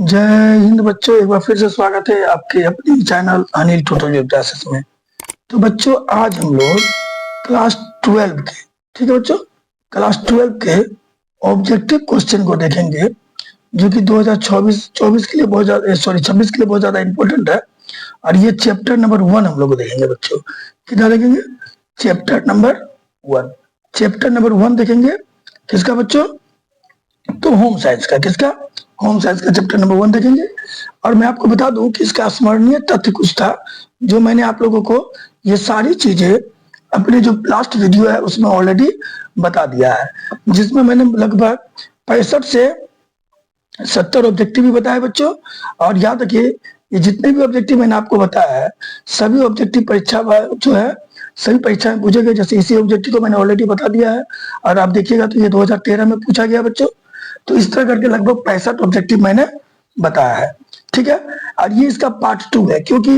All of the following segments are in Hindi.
जय हिंद बच्चों, एक बार फिर से स्वागत है आपके अपने चैनल अनिल ट्यूटोरियल क्लासेस में। तो बच्चों, आज हम लोग क्लास 12 के, ठीक है बच्चों, क्लास 12 के ऑब्जेक्टिव क्वेश्चन को देखेंगे, जो कि 2024 के लिए बहुत ज्यादा, सॉरी 26 के लिए बहुत ज्यादा इंपॉर्टेंट है। और ये चैप्टर नंबर 1 हम लोग देखेंगे बच्चों। कितना देखेंगे? Chapter number 1। चैप्टर नंबर 1 देखेंगे किसका बच्चों? तो होम साइंस का। किसका? होम साइंस का चैप्टर नंबर 1 देखेंगे। और मैं आपको बता दूं कि इसका स्मरणीय तथ्य कुछ था, जो मैंने आप लोगों को ये सारी चीजें अपने जो लास्ट वीडियो है उसमें ऑलरेडी बता दिया है, जिसमें मैंने लगभग 65 से 70 ऑब्जेक्टिव भी बताए बच्चों। और याद रखिए, ये जितने भी ऑब्जेक्टिव मैंने आपको बताया है, सभी ऑब्जेक्टिव परीक्षा जो है सभी परीक्षा में पूछे गए। जैसे इसी ऑब्जेक्टिव को मैंने ऑलरेडी बता दिया है, और आप देखिएगा तो ये 2013 में पूछा गया बच्चों। तो इस तरह करके लगभग 65 ऑब्जेक्टिव मैंने बताया है, ठीक है। और ये इसका पार्ट 2 है, क्योंकि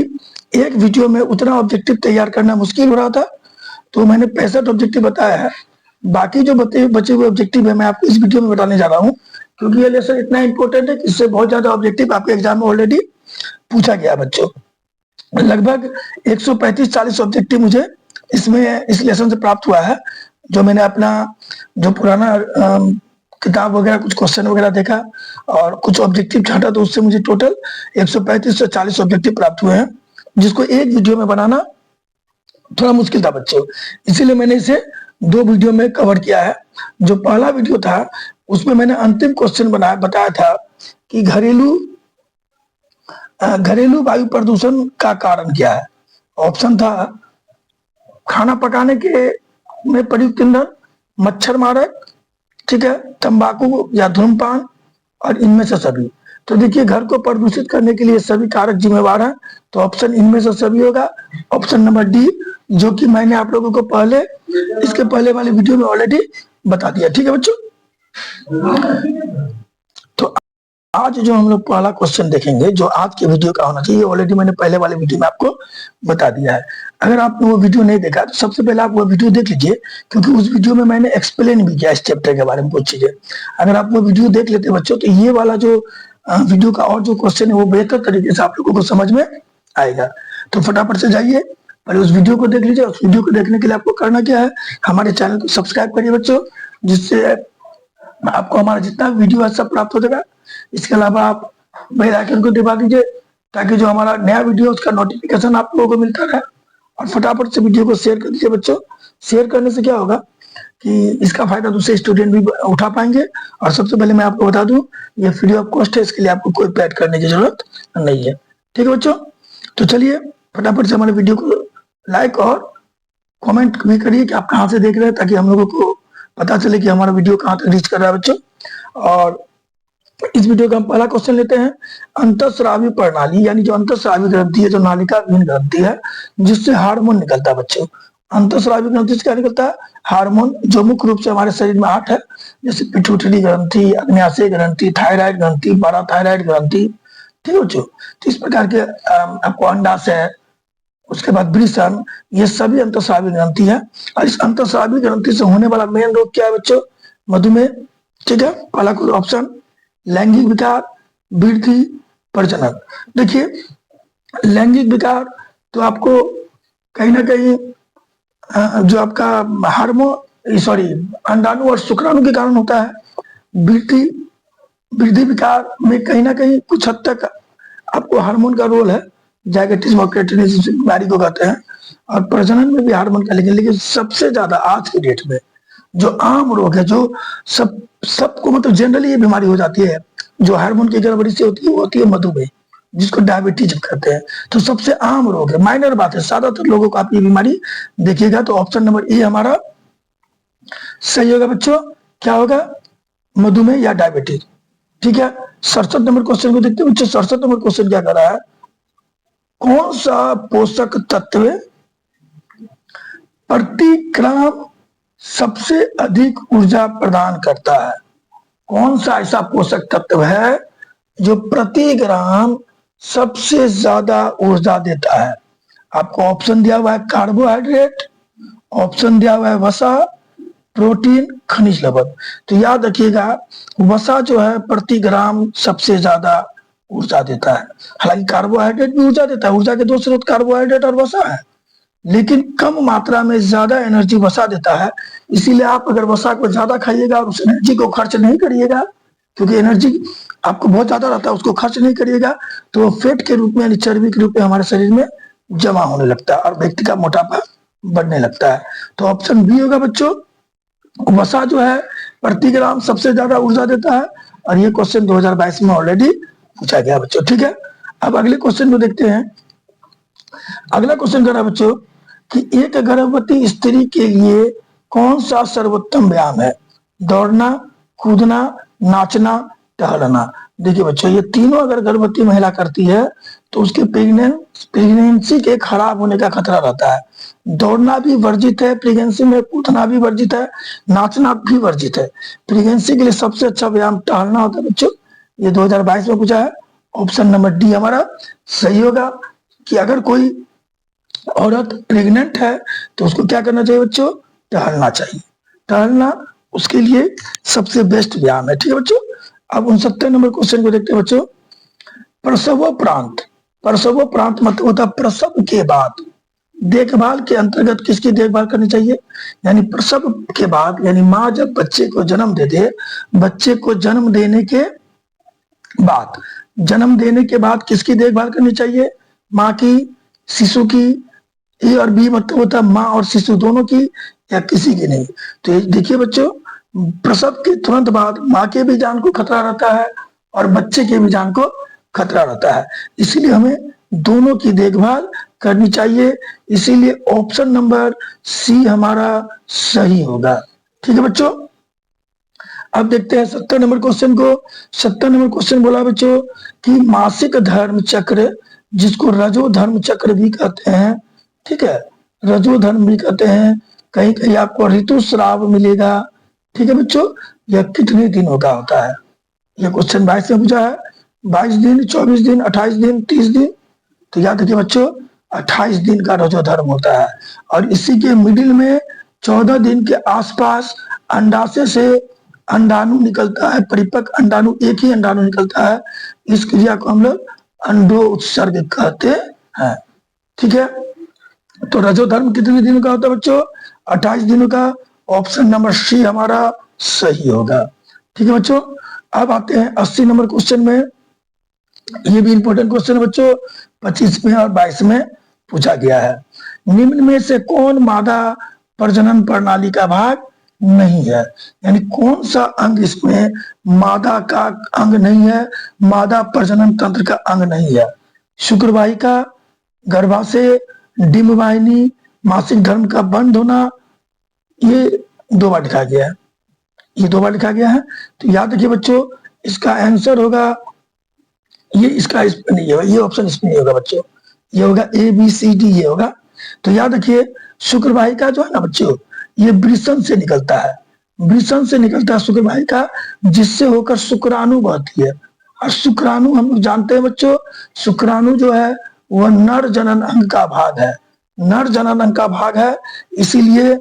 एक वीडियो में उतना ऑब्जेक्टिव तैयार करना मुश्किल हो रहा था, तो मैंने 65 ऑब्जेक्टिव बताया है। बाकी जो बचे हुए ऑब्जेक्टिव है मैं आपको इस वीडियो में बताने जा रहा हूँ, क्योंकि ये लेसन इतना इंपॉर्टेंट है कि इससे बहुत ज्यादा ऑब्जेक्टिव आपके एग्जाम में ऑलरेडी पूछा गया बच्चों। लगभग 135-40 ऑब्जेक्टिव मुझे इसमें इस लेसन से प्राप्त हुआ है, जो मैंने अपना जो पुराना किताब वगैरह कुछ क्वेश्चन वगैरह देखा और कुछ ऑब्जेक्टिव छाटा, तो उससे मुझे टोटल 135 से 40 ऑब्जेक्टिव प्राप्त हुए हैं, जिसको एक वीडियो में बनाना थोड़ा मुश्किल था बच्चों। इसीलिए मैंने इसे 2 वीडियो में कवर किया है। जो पहला वीडियो था उसमें मैंने अंतिम क्वेश्चन बताया था कि घरेलू वायु प्रदूषण का कारण क्या है। ऑप्शन था खाना पकाने के में प्रयुक्त ईंधन, मच्छर मारक, ठीक है, तंबाकू या धूम्रपान, और इनमें से सभी। तो देखिए, घर को प्रदूषित करने के लिए सभी कारक जिम्मेवार हैं, तो ऑप्शन इनमें से सभी होगा, ऑप्शन नंबर डी, जो कि मैंने आप लोगों को पहले इसके पहले वाले वीडियो में ऑलरेडी बता दिया, ठीक है बच्चों। तो आज जो हम लोग पहला क्वेश्चन देखेंगे, जो आज के वीडियो का होना चाहिए, ऑलरेडी मैंने पहले वाले वीडियो में आपको बता दिया है। अगर आपने वो वीडियो नहीं देखा तो सबसे पहले आप वो वीडियो देख लीजिए, क्योंकि उस वीडियो में मैंने एक्सप्लेन भी किया इस चैप्टर के बारे में कुछ चीजें। अगर आप वो वीडियो देख लेते बच्चों, तो ये वाला जो वीडियो का और जो क्वेश्चन है वो बेहतर तरीके से आप लोगों को समझ में आएगा। तो फटाफट से जाइए, पहले उस वीडियो को देख लीजिए। उस वीडियो को देखने के लिए आपको करना क्या है, हमारे चैनल को सब्सक्राइब करिए बच्चों, जिससे आपको हमारा जितना वीडियो है सब प्राप्त हो जाएगा। इसके अलावा आप बेल आइकन को दबा दीजिए, ताकि जो हमारा नया वीडियो उसका नोटिफिकेशन आप लोगों को मिलता रहे। और फटाफट से वीडियो को शेयर कर दीजिए बच्चों। शेयर करने से क्या होगा कि इसका फायदा दूसरे स्टूडेंट भी उठा पाएंगे। और सबसे पहले मैं आपको बता दूं, ये फ्री ऑफ कॉस्ट है, इसके लिए आपको कोई पेड करने की जरूरत नहीं है, ठीक है बच्चों। तो चलिए फटाफट से हमारे वीडियो को लाइक और कमेंट भी करिए कि आप कहाँ से देख रहे हैं, ताकि हम लोगों को पता चले कि हमारा वीडियो कहाँ तक रीच कर रहा है बच्चों। और इस वीडियो का हम पहला क्वेश्चन लेते हैं। अंतःस्रावी प्रणाली, यानी जो अंतःस्रावी ग्रंथि है, जो नालिका ग्रंथि है, जिससे हार्मोन निकलता है बच्चों। अंतःस्रावी ग्रंथि से क्या निकलता है? हार्मोन, जो मुख्य रूप से हमारे शरीर में 8 है, जैसे पिट्यूटरी ग्रंथि, अग्न्याशय ग्रंथि, थायराइड ग्रंथि, पाराथायराइड ग्रंथि, ठीक है बच्चों। तो इस प्रकार के आपको अंडाशय, उसके बाद वृषण, ये सभी अंतःस्रावी ग्रंथि है। और इस अंतःस्रावी ग्रंथि से होने वाला मेन रोग क्या है बच्चों? मधुमेह, ठीक है। पहला कोई ऑप्शन लैंगिक विकार, वृद्धि, प्रजनन। देखिए, लैंगिक विकार तो आपको कहीं ना कहीं जो आपका हार्मोन, सॉरी, अंडाणु और शुक्राणु के कारण होता है। वृद्धि वृद्धि विकार में कहीं ना कहीं कुछ हद तक आपको हार्मोन का रोल है, डायबिटीज और क्रेटिनिस बीमारी को कहते हैं। और प्रजनन में भी हार्मोन का, लेकिन सबसे ज्यादा आज की डेट में जो आम रोग है, जो सबको मतलब जनरली ये बीमारी हो जाती है, जो हार्मोन की गड़बड़ी से होती है, वो होती है मधुमेह, जिसको डायबिटीज कहते हैं। तो सबसे आम रोग है, माइनर बात है, ज्यादातर लोगों को आप ये बीमारी देखिएगा। तो ऑप्शन नंबर ए हमारा सही होगा बच्चों। क्या होगा? मधुमेह या डायबिटीज, ठीक है। 67 नंबर क्वेश्चन को देखते हैं बच्चों। 67 नंबर क्वेश्चन क्या कर रहा है? कौन सा पोषक तत्व प्रति ग्राम सबसे अधिक ऊर्जा प्रदान करता है? कौन सा ऐसा पोषक तत्व है जो प्रति ग्राम सबसे ज्यादा ऊर्जा देता है? आपको ऑप्शन दिया हुआ है कार्बोहाइड्रेट, ऑप्शन दिया हुआ है वसा, प्रोटीन, खनिज लवण। तो याद रखिएगा, वसा जो है प्रति ग्राम सबसे ज्यादा ऊर्जा देता है। हालांकि कार्बोहाइड्रेट भी ऊर्जा देता है, ऊर्जा के दो स्रोत कार्बोहाइड्रेट और वसा है, लेकिन कम मात्रा में ज्यादा एनर्जी वसा देता है। इसीलिए आप अगर वसा को ज्यादा खाइएगा और उस एनर्जी को खर्च नहीं करिएगा, क्योंकि एनर्जी आपको बहुत ज्यादा रहता है, उसको खर्च नहीं करिएगा तो वो फैट के रूप में यानी चर्बी के रूप में हमारे शरीर में जमा होने लगता है और व्यक्ति का मोटापा बढ़ने लगता है। तो ऑप्शन बी होगा बच्चों, वसा जो है प्रति ग्राम सबसे ज्यादा ऊर्जा देता है। और ये क्वेश्चन 2022 में ऑलरेडी पूछा गया बच्चों। ठीक है, अब अगले क्वेश्चन को देखते हैं। अगला क्वेश्चन कर रहा है बच्चों कि एक गर्भवती स्त्री के लिए कौन सा सर्वोत्तम व्यायाम है? दौड़ना, कूदना, नाचना, टहलना। देखिए बच्चों, ये तीनों अगर गर्भवती महिला करती है तो उसके प्रेगनेंसी के खराब होने का खतरा रहता है। दौड़ना भी वर्जित है प्रेगनेंसी में, कूदना भी वर्जित है, नाचना भी वर्जित है। प्रेगनेंसी के लिए सबसे अच्छा व्यायाम टहलना होता है बच्चों। ये 2022 में पूछा है। ऑप्शन नंबर डी हमारा सही होगा कि अगर कोई औरत प्रेग्नेंट है तो उसको क्या करना चाहिए बच्चों? टहलना चाहिए। टहलना उसके लिए सबसे बेस्ट व्यायाम है। ठीक है बच्चों, अब 69 नंबर क्वेश्चन को देखते हैं बच्चों। प्रसवोपरांत, प्रसवोपरांत मतलब होता है प्रसव के बाद। देखभाल के अंतर्गत किसकी देखभाल करनी चाहिए? यानी प्रसव के बाद, यानी माँ जब बच्चे को जन्म दे दे, बच्चे को जन्म देने के बाद, जन्म देने के बाद किसकी देखभाल करनी चाहिए? माँ की, शिशु की। ए और बी मतलब होता है माँ और शिशु दोनों की, या किसी की नहीं। तो देखिए बच्चों, प्रसव के तुरंत बाद माँ के भी जान को खतरा रहता है और बच्चे के भी जान को खतरा रहता है, इसीलिए हमें दोनों की देखभाल करनी चाहिए। इसीलिए ऑप्शन नंबर सी हमारा सही होगा। ठीक है बच्चों, अब देखते हैं 70 नंबर क्वेश्चन को। 70 नंबर क्वेश्चन बोला बच्चों कि मासिक धर्म चक्र, जिसको रजो धर्म चक्र भी कहते हैं, ठीक है, रजो धर्म भी कहते हैं, कहीं कहीं आपको ऋतुस्राव मिलेगा। ठीक है बच्चों, यह कितने दिनों का होता है? यह क्वेश्चन 22 में पूछा है। 22 दिन, 24 दिन, 28 दिन, 30 दिन। तो याद रखिए बच्चों, 28 दिन का रजो धर्म होता है। और इसी के मिडिल में 14 दिन के आसपास अंडाशय से अंडाणु निकलता है, परिपक्व अंडाणु, एक ही अंडाणु निकलता है। इस क्रिया को हम लोग अंडो उत्सर्ग कहते हैं। ठीक है, तो रजो धर्म कितने दिनों का होता है बच्चों? 28 दिनों का। ऑप्शन नंबर सी हमारा सही होगा। ठीक है बच्चों, अब आते हैं 80 नंबर क्वेश्चन में। ये भी इंपॉर्टेंट क्वेश्चन है बच्चों, 25 में और 22 में पूछा गया है। निम्न में से कौन मादा प्रजनन प्रणाली का भाग नहीं है? यानी कौन सा अंग इसमें मादा का अंग नहीं है, मादा प्रजनन तंत्र का अंग नहीं है? शुक्रवाहिका, गर्भाशय, डिम्बवाहिनी, मासिक धर्म का बंद होना। ये 2 बार लिखा गया है, ये 2 बार लिखा गया है। तो याद रखिए बच्चों, इसका आंसर होगा ये, इसका इसमें नहीं होगा, ये ऑप्शन इसमें नहीं होगा बच्चों, ये होगा ए बी सी डी, ये होगा। तो याद रखिए, शुक्रवाहिका जो है ना बच्चों, ये वृषण से निकलता है, वृषण से निकलता है शुक्रवाहिका, जिससे होकर शुक्राणु बहती है। और शुक्राणु हम लोग जानते हैं बच्चों, शुक्राणु जो है वह नर जनन अंग का भाग है, नर जनन अंग का भाग है। इसीलिए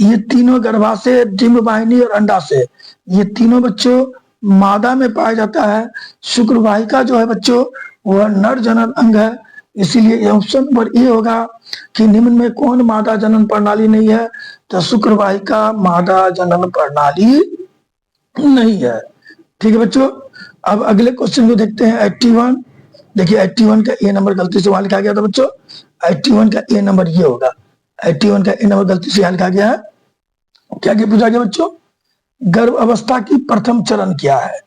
ये तीनों गर्भाशय, डिम्बवाहिनी और अंडाशय, ये तीनों बच्चों मादा में पाया जाता है। शुक्रवाहिका जो है बच्चों वह नर जनन अंग है। इसीलिए ऑप्शन नंबर ए होगा कि निम्न में कौन मादा जनन प्रणाली नहीं है? तो शुक्रवाहिका मादा जनन प्रणाली नहीं है। ठीक है बच्चों, अब अगले क्वेश्चन को देखते हैं 81। देखिए 81 का ए नंबर गलती से वहां लिखा गया था बच्चों, 81 का ए नंबर ये होगा, 81 का ए नंबर गलती से यहाँ लिखा गया है। क्या क्या पूछा गया बच्चों? गर्भ अवस्था की प्रथम चरण क्या है?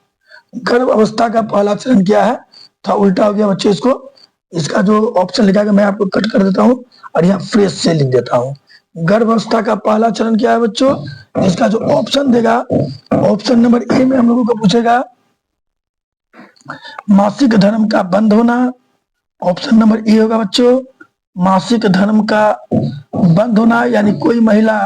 गर्भ अवस्था का पहला चरण क्या है? था उल्टा हो गया बच्चों इसको, इसका जो ऑप्शन लिखा गया मैं आपको कट कर देता हूँ और यहाँ फ्रेश से लिख देता हूँ। गर्भ अवस्था का पहला चरण क्या है बच्चों? इसका जो ऑप्शन देगा, ऑप्शन नंबर ए में हम लोगों को पूछेगा मासिक धर्म का बंद होना। ऑप्शन नंबर ए होगा बच्चों मासिक धर्म का बंद होना, यानी कोई महिला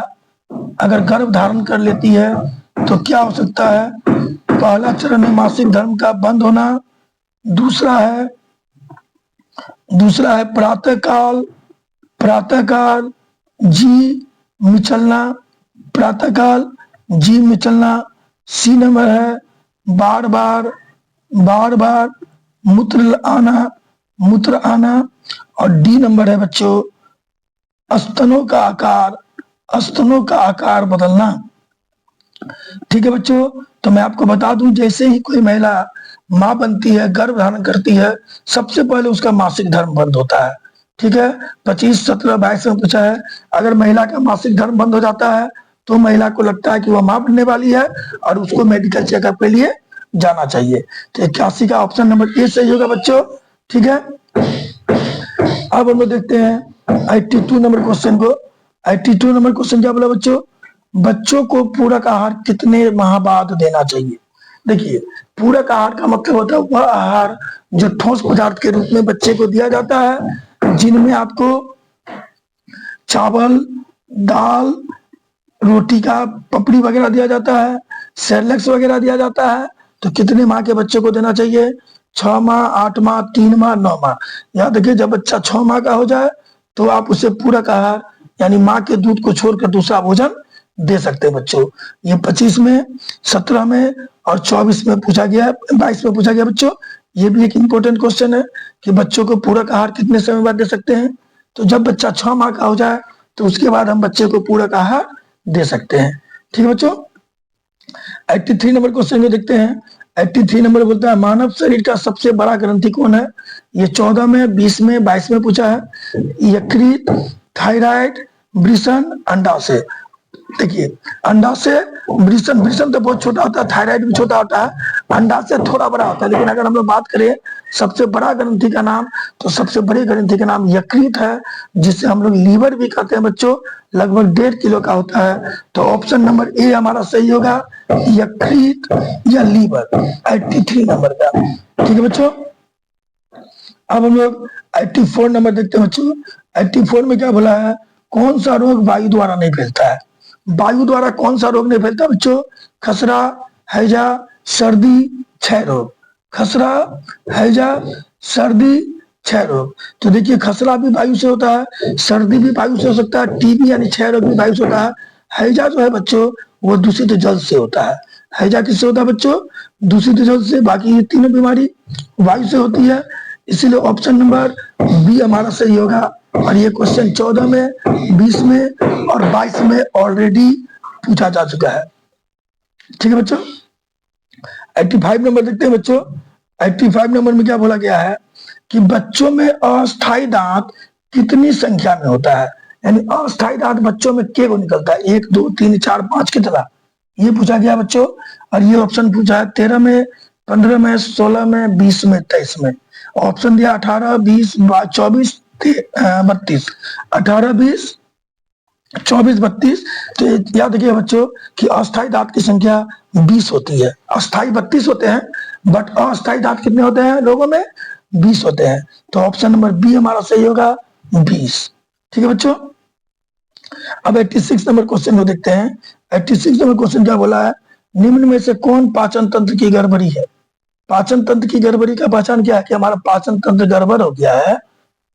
अगर गर्भ धारण कर लेती है तो क्या हो सकता है? पहला चरण है मासिक धर्म का बंद होना। दूसरा है प्रातःकाल, प्रातःकाल जी मिचलना, प्रातःकाल जी मिचलना। सी नंबर है बार बार मूत्र आना। और डी नंबर है बच्चों स्तनों का आकार बदलना। ठीक है बच्चों, तो मैं आपको बता दूं, जैसे ही कोई महिला मां बनती है, गर्भ धारण करती है, सबसे पहले उसका मासिक धर्म बंद होता है। ठीक है, 25, 17, 22 में पूछा है, अगर महिला का मासिक धर्म बंद हो जाता है तो महिला को लगता है कि वह मां बनने वाली है और उसको मेडिकल चेकअप के लिए जाना चाहिए। तो 81 का ऑप्शन नंबर ए सही होगा बच्चों। ठीक है, अब हम लोग देखते हैं 82 नंबर क्वेश्चन को। 82 नंबर क्वेश्चन क्या बोला बच्चों, बच्चों को पूरक आहार कितने माह बाद देना चाहिए। देखिए, पूरक आहार का मतलब होता है वह आहार जो ठोस पदार्थ के रूप में बच्चे को दिया जाता है, जिनमें आपको चावल, दाल, रोटी का पपड़ी वगैरह दिया जाता है, सेरेलैक्स वगैरह दिया जाता है। तो कितने माह के बच्चे को देना चाहिए, 6 माह, 8 माह, 3 माह, 9 माह। याद रखिए, जब बच्चा 6 माह का हो जाए तो आप उसे पूरक आहार यानी माँ के दूध को छोड़कर दूसरा भोजन दे सकते हैं बच्चों। ये 25 में, 17 में और 24 में पूछा गया है, 22 में पूछा गया बच्चों। ये भी एक इंपॉर्टेंट क्वेश्चन है कि बच्चों को पूरक आहार कितने समय बाद दे सकते हैं। तो जब बच्चा 6 माह का हो जाए तो उसके बाद हम बच्चे को पूरक आहार दे सकते हैं। ठीक है बच्चों, 83 नंबर क्वेश्चन में देखते हैं। 83 नंबर बोलता है मानव शरीर का सबसे बड़ा ग्रंथि कौन है। ये 14 में, 20 में, 22 में पूछा है। यकृत, थायराइड, वृषण, अंडाशय। देखिए, अंडाशय, वृषण तो बहुत छोटा होता है, थायराइड भी छोटा होता है, अंडाशय थोड़ा बड़ा होता है। लेकिन अगर हम लोग बात करें सबसे बड़ा ग्रंथि का नाम, तो सबसे बड़ी ग्रंथि का नाम यकृत है, जिसे हम लोग लीवर भी कहते हैं बच्चों। लगभग 1.5 किलो का होता है। तो ऑप्शन नंबर ए हमारा सही होगा, यकृत या लीवर, 83 नंबर का। ठीक है बच्चों, अब हम लोग 84 नंबर देखते हैं बच्चों। 84 में क्या बोला है, कौन सा रोग वायु द्वारा नहीं फैलता है। वायु द्वारा कौन सा रोग नहीं फैलता बच्चों, खसरा, हैजा, सर्दी, क्षय रोग। खसरा, हैजा, सर्दी, क्षय रोग। तो देखिए, खसरा भी वायु से होता है, सर्दी भी वायु से हो सकता है, टीबी यानी क्षय रोग भी वायु से होता है। हैजा जो है बच्चों वो दूषित जल से होता है। हैजा किससे होता है बच्चों, दूषित जल से। बाकी ये तीनों बीमारी वायु से होती है, इसीलिए ऑप्शन नंबर बी हमारा सही होगा। और ये क्वेश्चन 14 में, 20 में और 22 में ऑलरेडी पूछा जा चुका है। ठीक है बच्चों, 85 नंबर देखते हैं बच्चों। 85 नंबर में क्या बोला गया है कि बच्चों में अस्थायी दांत कितनी संख्या में होता है। यानी अस्थायी दांत बच्चों में के को निकलता है, 1, 2, 3, 4, 5 कितना, ये पूछा गया बच्चों। और ये ऑप्शन पूछा है 13 में, 15 में, 16 में, 20 में, 23 में। ऑप्शन दिया 18, 20, 24, 32, 18, 20, 24, 32। तो याद रखिए बच्चों कि अस्थायी दांत की संख्या 20 होती है। अस्थायी 32 होते हैं, बट अस्थायी दांत कितने होते हैं लोगों में, 20 होते हैं। तो ऑप्शन नंबर बी हमारा सही होगा, 20। ठीक है बच्चों, अब 86 नंबर क्वेश्चन को देखते हैं। 86 नंबर क्वेश्चन क्या बोला है, निम्न में से कौन पाचन तंत्र की गड़बड़ी है। पाचन तंत्र की गड़बड़ी का पहचान क्या है कि हमारा पाचन तंत्र गड़बड़ हो गया है,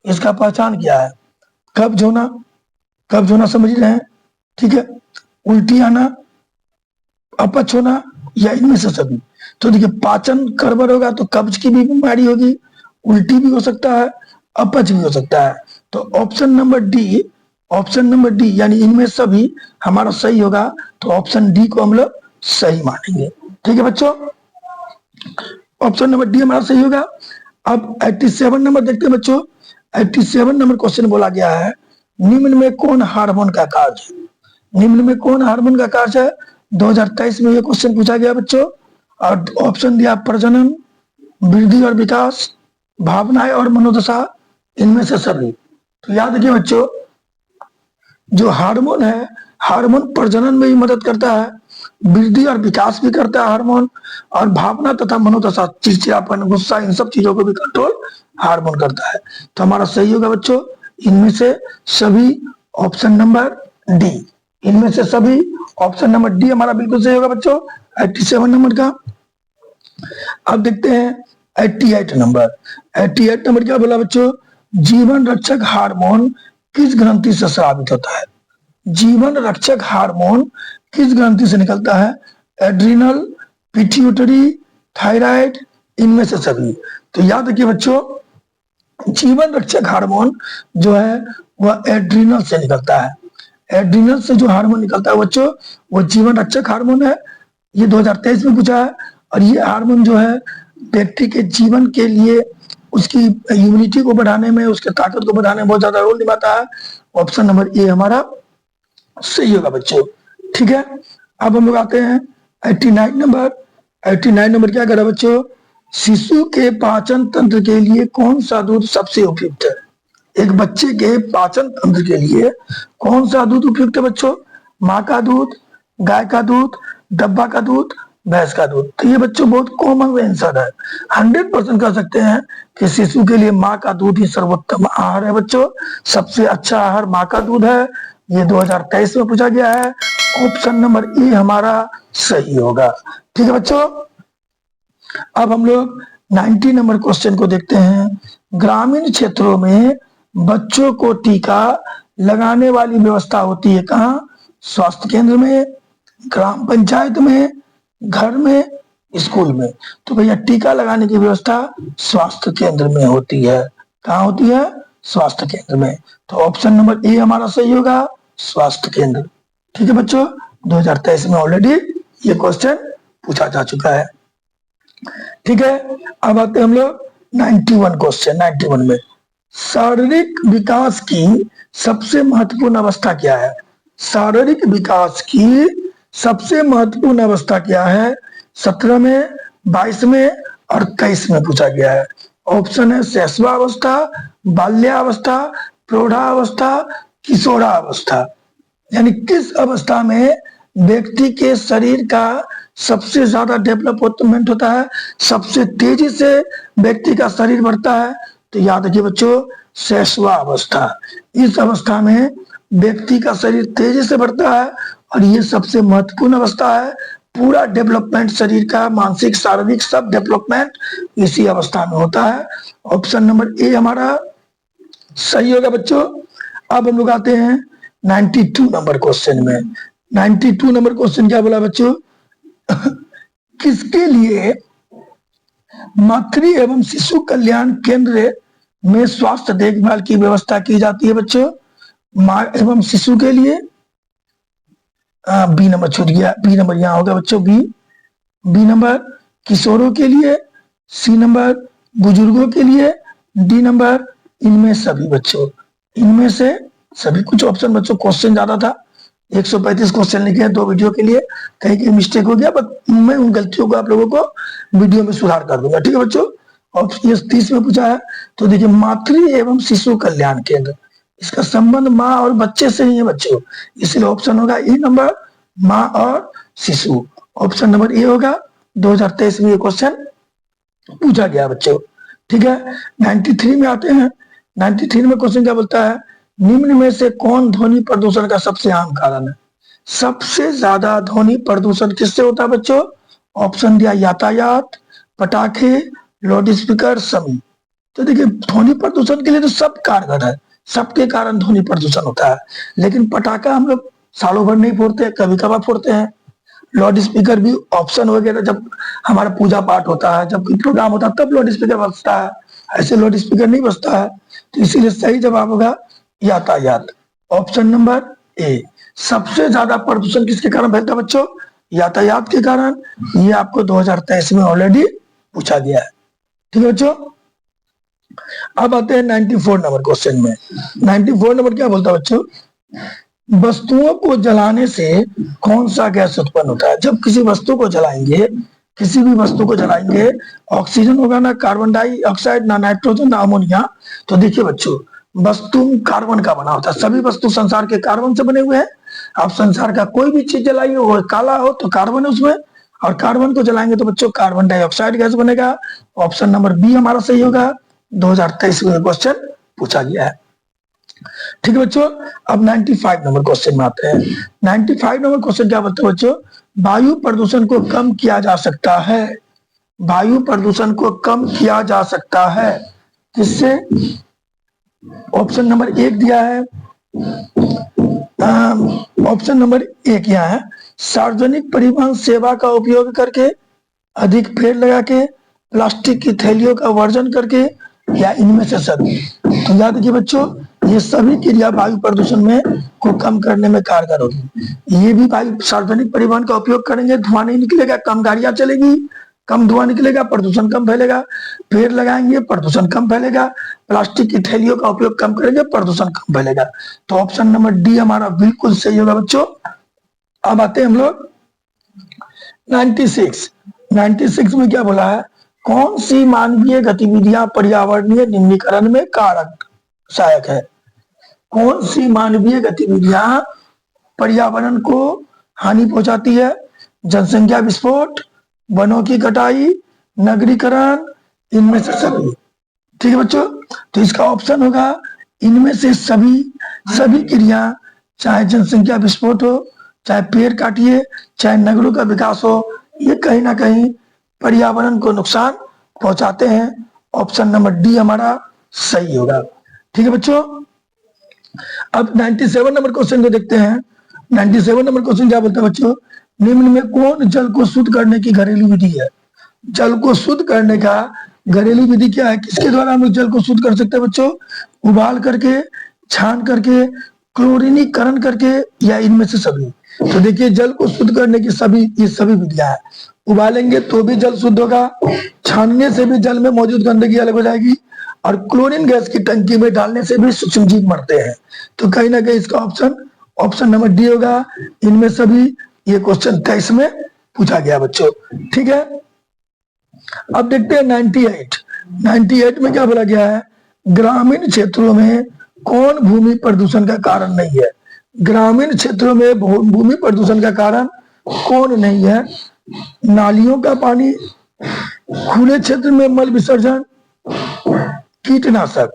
इसका पहचान क्या है, कब्ज होना समझ रहे हैं। ठीक है, उल्टी आना, अपच होना या इनमें से सभी। तो देखिए, पाचन गड़बड़ होगा तो कब्ज की भी बीमारी होगी, उल्टी भी हो सकता है, अपच भी हो सकता है। तो ऑप्शन नंबर डी यानी इनमें सभी हमारा सही होगा। तो ऑप्शन डी को हम लोग सही मानेंगे। ठीक है बच्चों, ऑप्शन नंबर डी हमारा सही होगा। अब 87 नंबर देखते हैं बच्चों। 87 नंबर क्वेश्चन बोला गया है, निम्न में कौन हार्मोन का कार्य है। निम्न में कौन हार्मोन का कार्य है, 2023 में ये क्वेश्चन पूछा गया बच्चों। और ऑप्शन दिया प्रजनन, वृद्धि और विकास, भावनाएं और मनोदशा, इनमें से सभी। तो याद रखिए बच्चों, जो हार्मोन है, हार्मोन प्रजनन में भी मदद करता है, वृद्धि और विकास भी करता है हार्मोन, और भावना तथा मनोदशा, चिड़चिड़ापन, गुस्सा, इन सब चीजों को भी कंट्रोल हार्मोन करता है। तो हमारा सही होगा बच्चों इनमें से सभी, ऑप्शन नंबर डी। इनमें से सभी, ऑप्शन नंबर डी हमारा बिल्कुल सही होगा बच्चों 87 नंबर का। अब देखते हैं 88 नंबर। 88 नंबर क्या बोला बच्चों, जीवन रक्षक हार्मोन किस ग्रंथि से स्रावित होता है। जीवन रक्षक हार्मोन किस ग्रंथि से निकलता है, एड्रिनल, पिट्यूटरी, थायराइड, इनमें से सभी। तो याद रखिए बच्चों, जीवन रक्षक हार्मोन जो है वह एड्रीनल से निकलता है। एड्रीनल से जो हार्मोन निकलता है बच्चों, वो जीवन रक्षक हार्मोन है। ये 2023 में पूछा है। और ये हार्मोन जो है व्यक्ति के जीवन के लिए, उसकी इम्यूनिटी को बढ़ाने में, उसके ताकत को बढ़ाने में बहुत ज्यादा रोल निभाता है। ऑप्शन नंबर ए हमारा सही होगा बच्चों। ठीक है, अब हम लोग आते हैं 89 नंबर। 89 नंबर क्या करा बच्चों, शिशु के पाचन तंत्र के लिए कौन सा दूध सबसे उपयुक्त है। एक बच्चे के पाचन तंत्र के लिए कौन सा दूध उपयुक्त है बच्चों, माँ का दूध, गाय का दूध, डब्बा का दूध, भैंस का दूध। तो ये बच्चों बहुत कॉमन आंसर है। 100% कह सकते हैं कि शिशु के लिए माँ का दूध ही सर्वोत्तम आहार है बच्चों। सबसे अच्छा आहार माँ का दूध है। ये 2023 में पूछा गया है। ऑप्शन नंबर ए हमारा सही होगा। ठीक है बच्चों, अब हम लोग 90 नंबर क्वेश्चन को देखते हैं। ग्रामीण क्षेत्रों में बच्चों को टीका लगाने वाली व्यवस्था होती है कहाँ, स्वास्थ्य केंद्र में, ग्राम पंचायत में, घर में, स्कूल में। तो भैया टीका लगाने की व्यवस्था स्वास्थ्य केंद्र में होती है। कहाँ होती है, स्वास्थ्य केंद्र में। तो ऑप्शन नंबर ए हमारा सही होगा, स्वास्थ्य केंद्र। ठीक है बच्चों, 2023 में ऑलरेडी ये क्वेश्चन पूछा जा चुका है। ठीक है, अब आते हैं हम लोग 91 क्वेश्चन। 91 में शारीरिक विकास की सबसे महत्वपूर्ण अवस्था क्या है। शारीरिक विकास की सबसे महत्वपूर्ण अवस्था क्या है, 17 में, 22 में और 23 में पूछा गया है। ऑप्शन है शैशवावस्था, बाल्यावस्था, प्रौढ़ावस्था, किशोरावस्था। यानी किस अवस्था में व्यक्ति के शरीर का सबसे ज्यादा डेवलपमेंट होता है, सबसे तेजी से व्यक्ति का शरीर बढ़ता है। तो याद रखिए बच्चों, शैशवावस्था। इस अवस्था में व्यक्ति का शरीर तेजी से बढ़ता है और ये सबसे महत्वपूर्ण अवस्था है। पूरा डेवलपमेंट शरीर का, मानसिक, शारीरिक सब डेवलपमेंट इसी अवस्था में होता है। ऑप्शन नंबर ए हमारा सही होगा बच्चों। अब हम लोग आते हैं 92 नंबर क्वेश्चन में। 92 नंबर क्वेश्चन क्या बोला बच्चों, किसके लिए मातृ एवं शिशु कल्याण केंद्र में स्वास्थ्य देखभाल की व्यवस्था की जाती है बच्चों। माँ एवं शिशु के लिए, बी नंबर छूट गया, बी नंबर यहाँ होगा बच्चों, बी नंबर किशोरों के लिए, सी नंबर बुजुर्गों के लिए, डी नंबर इनमें सभी बच्चों, इनमें से सभी। कुछ ऑप्शन बच्चों क्वेश्चन ज्यादा था, 135 क्वेश्चन लिखे हैं 2 वीडियो के लिए, कहीं कहीं मिस्टेक हो गया, बट मैं उन गलतियों को आप लोगों को वीडियो में सुधार कर दूंगा। ठीक है बच्चों, और ये 30 में पूछा है। तो देखिए मातृ एवं शिशु कल्याण केंद्र, इसका संबंध माँ और बच्चे से ही है बच्चों, इसलिए ऑप्शन होगा ए नंबर, माँ और शिशु। ऑप्शन नंबर ए होगा। 2023 में ये क्वेश्चन पूछा गया बच्चों। ठीक है, 93 में आते हैं। 93 में क्वेश्चन क्या बोलता है, निम्न में से कौन ध्वनि प्रदूषण का सबसे आम कारण है। सबसे ज्यादा ध्वनि प्रदूषण किससे होता है बच्चों। ऑप्शन दिया यातायात, पटाखे, लाउड स्पीकर, सभी। तो देखिए ध्वनि प्रदूषण के लिए तो सब कारगर है, सबके कारण ध्वनि प्रदूषण होता है। लेकिन पटाखा हम लोग सालों भर नहीं फोड़ते, कभी कभार फोड़ते हैं। लाउड स्पीकर भी ऑप्शन वगैरह जब हमारा पूजा पाठ होता है, जब कोई प्रोग्राम होता है तब लाउड स्पीकर बजता है, ऐसे लाउड स्पीकर नहीं बजता है। तो इसीलिए सही जवाब होगा यातायात। Option number A. सबसे ज्यादा प्रदूषण किसके कारण फैलता है बच्चों, यातायात के कारण। ये आपको 2023 में ऑलरेडी पूछा गया है। ठीक है बच्चों, अब आते हैं 94 नंबर क्वेश्चन में। 94 नंबर क्या बोलता है बच्चों, वस्तुओं को जलाने से कौन सा गैस उत्पन्न होता है। जब किसी वस्तु को जलाएंगे, किसी भी वस्तु को जलाएंगे, ऑक्सीजन होगा ना, कार्बन डाइऑक्साइड ना, नाइट्रोजन ना, अमोनिया। तो देखिए बच्चों, वस्तु कार्बन का बना होता है, सभी वस्तु संसार के कार्बन से बने हुए हैं। आप संसार का कोई भी चीज जलाइए, वो काला हो तो कार्बन है उसमें, और कार्बन को जलाएंगे तो बच्चों कार्बन डाइऑक्साइड गैस बनेगा। ऑप्शन नंबर बी हमारा सही होगा। 2023 में क्वेश्चन पूछा गया है। ठीक है बच्चों, अब 95 नंबर क्वेश्चन में आते हैं। 95 नंबर क्वेश्चन क्या बोलते हैं बच्चों, वायु प्रदूषण को कम किया जा सकता है। वायु प्रदूषण को कम किया जा सकता है किससे। ऑप्शन नंबर 1 दिया है, ऑप्शन नंबर 1 यहाँ है, सार्वजनिक परिवहन सेवा का उपयोग करके, अधिक पेड़ लगा के, प्लास्टिक की थैलियों का वर्जन करके, या इनमें से सभी। तो याद रखिए बच्चों, ये सभी क्रिया वायु प्रदूषण में को कम करने में कारगर होगी। ये भी वायु सार्वजनिक परिवहन का उपयोग करेंगे, धुआं नहीं निकलेगा, कम गाड़ियां चलेगी, कम धुआं निकलेगा, प्रदूषण कम फैलेगा। पेड़ लगाएंगे, प्रदूषण कम फैलेगा। प्लास्टिक की थैलियों का उपयोग कम करेंगे, प्रदूषण कम फैलेगा। तो ऑप्शन नंबर डी हमारा बिल्कुल सही होगा बच्चों। अब आते हैं हम लोग 96 में क्या बोला है, कौन सी मानवीय गतिविधियां पर्यावरणीय निम्नीकरण में कारक सहायक है। कौन सी मानवीय गतिविधियां पर्यावरण को हानि पहुंचाती है। जनसंख्या विस्फोट, वनों की कटाई, नगरीकरण, इनमें से सभी। ठीक है बच्चों, तो इसका ऑप्शन होगा इनमें से सभी क्रिया, चाहे जनसंख्या विस्फोट हो, चाहे पेड़ काटिए, चाहे नगरों का विकास हो, ये कहीं ना कहीं पर्यावरण को नुकसान पहुंचाते हैं। ऑप्शन नंबर डी हमारा सही होगा। ठीक है बच्चों, अब 97 नंबर क्वेश्चन को देखते हैं। 97 नंबर क्वेश्चन क्या बोलते हैं बच्चों, निम्न में कौन जल को शुद्ध करने की घरेलू विधि है। जल को शुद्ध करने का घरेलू विधि क्या है, किसके द्वारा हम लोग जल को शुद्ध कर सकते हैं बच्चों। उबाल करके, छान करके, क्लोरीनीकरण करके, या इनमें से सभी। तो देखिए, जल को शुद्ध करने की ये सभी विधियां हैं। उबालेंगे तो भी जल शुद्ध होगा, छानने से भी जल में मौजूद गंदगी अलग हो जाएगी, और क्लोरीन गैस की टंकी में डालने से भी सूक्ष्म जीव मरते हैं। तो कहीं ना कहीं इसका ऑप्शन नंबर डी होगा, इनमें सभी। ये क्वेश्चन 23 में पूछा गया बच्चों। ठीक है, अब देखते हैं 98 में क्या बोला गया है, ग्रामीण क्षेत्रों में कौन भूमि प्रदूषण का कारण नहीं है। ग्रामीण क्षेत्रों में भूमि प्रदूषण का कारण कौन नहीं है। नालियों का पानी, खुले क्षेत्र में मल विसर्जन, कीटनाशक,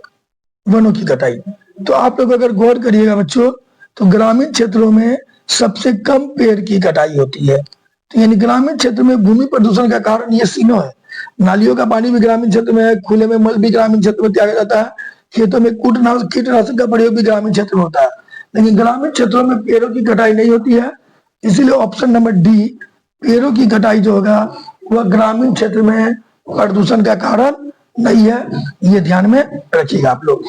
वनों की कटाई। तो आप लोग अगर गौर करिएगा बच्चों, तो ग्रामीण क्षेत्रों में सबसे कम पेड़ की कटाई होती है। तो यानी ग्रामीण क्षेत्र में भूमि प्रदूषण का कारण ये तीनों है। नालियों का पानी भी ग्रामीण क्षेत्र में है, खुले में मल भी ग्रामीण क्षेत्र में त्यागा जाता है, खेतों में कीटनाशक का प्रयोग भी ग्रामीण क्षेत्र में होता है, लेकिन ग्रामीण क्षेत्रों में पेड़ों की कटाई नहीं होती है। इसीलिए ऑप्शन नंबर डी, पेड़ों की कटाई जो होगा वह ग्रामीण क्षेत्र में प्रदूषण का कारण नहीं है। ये ध्यान में रखिएगा आप लोग।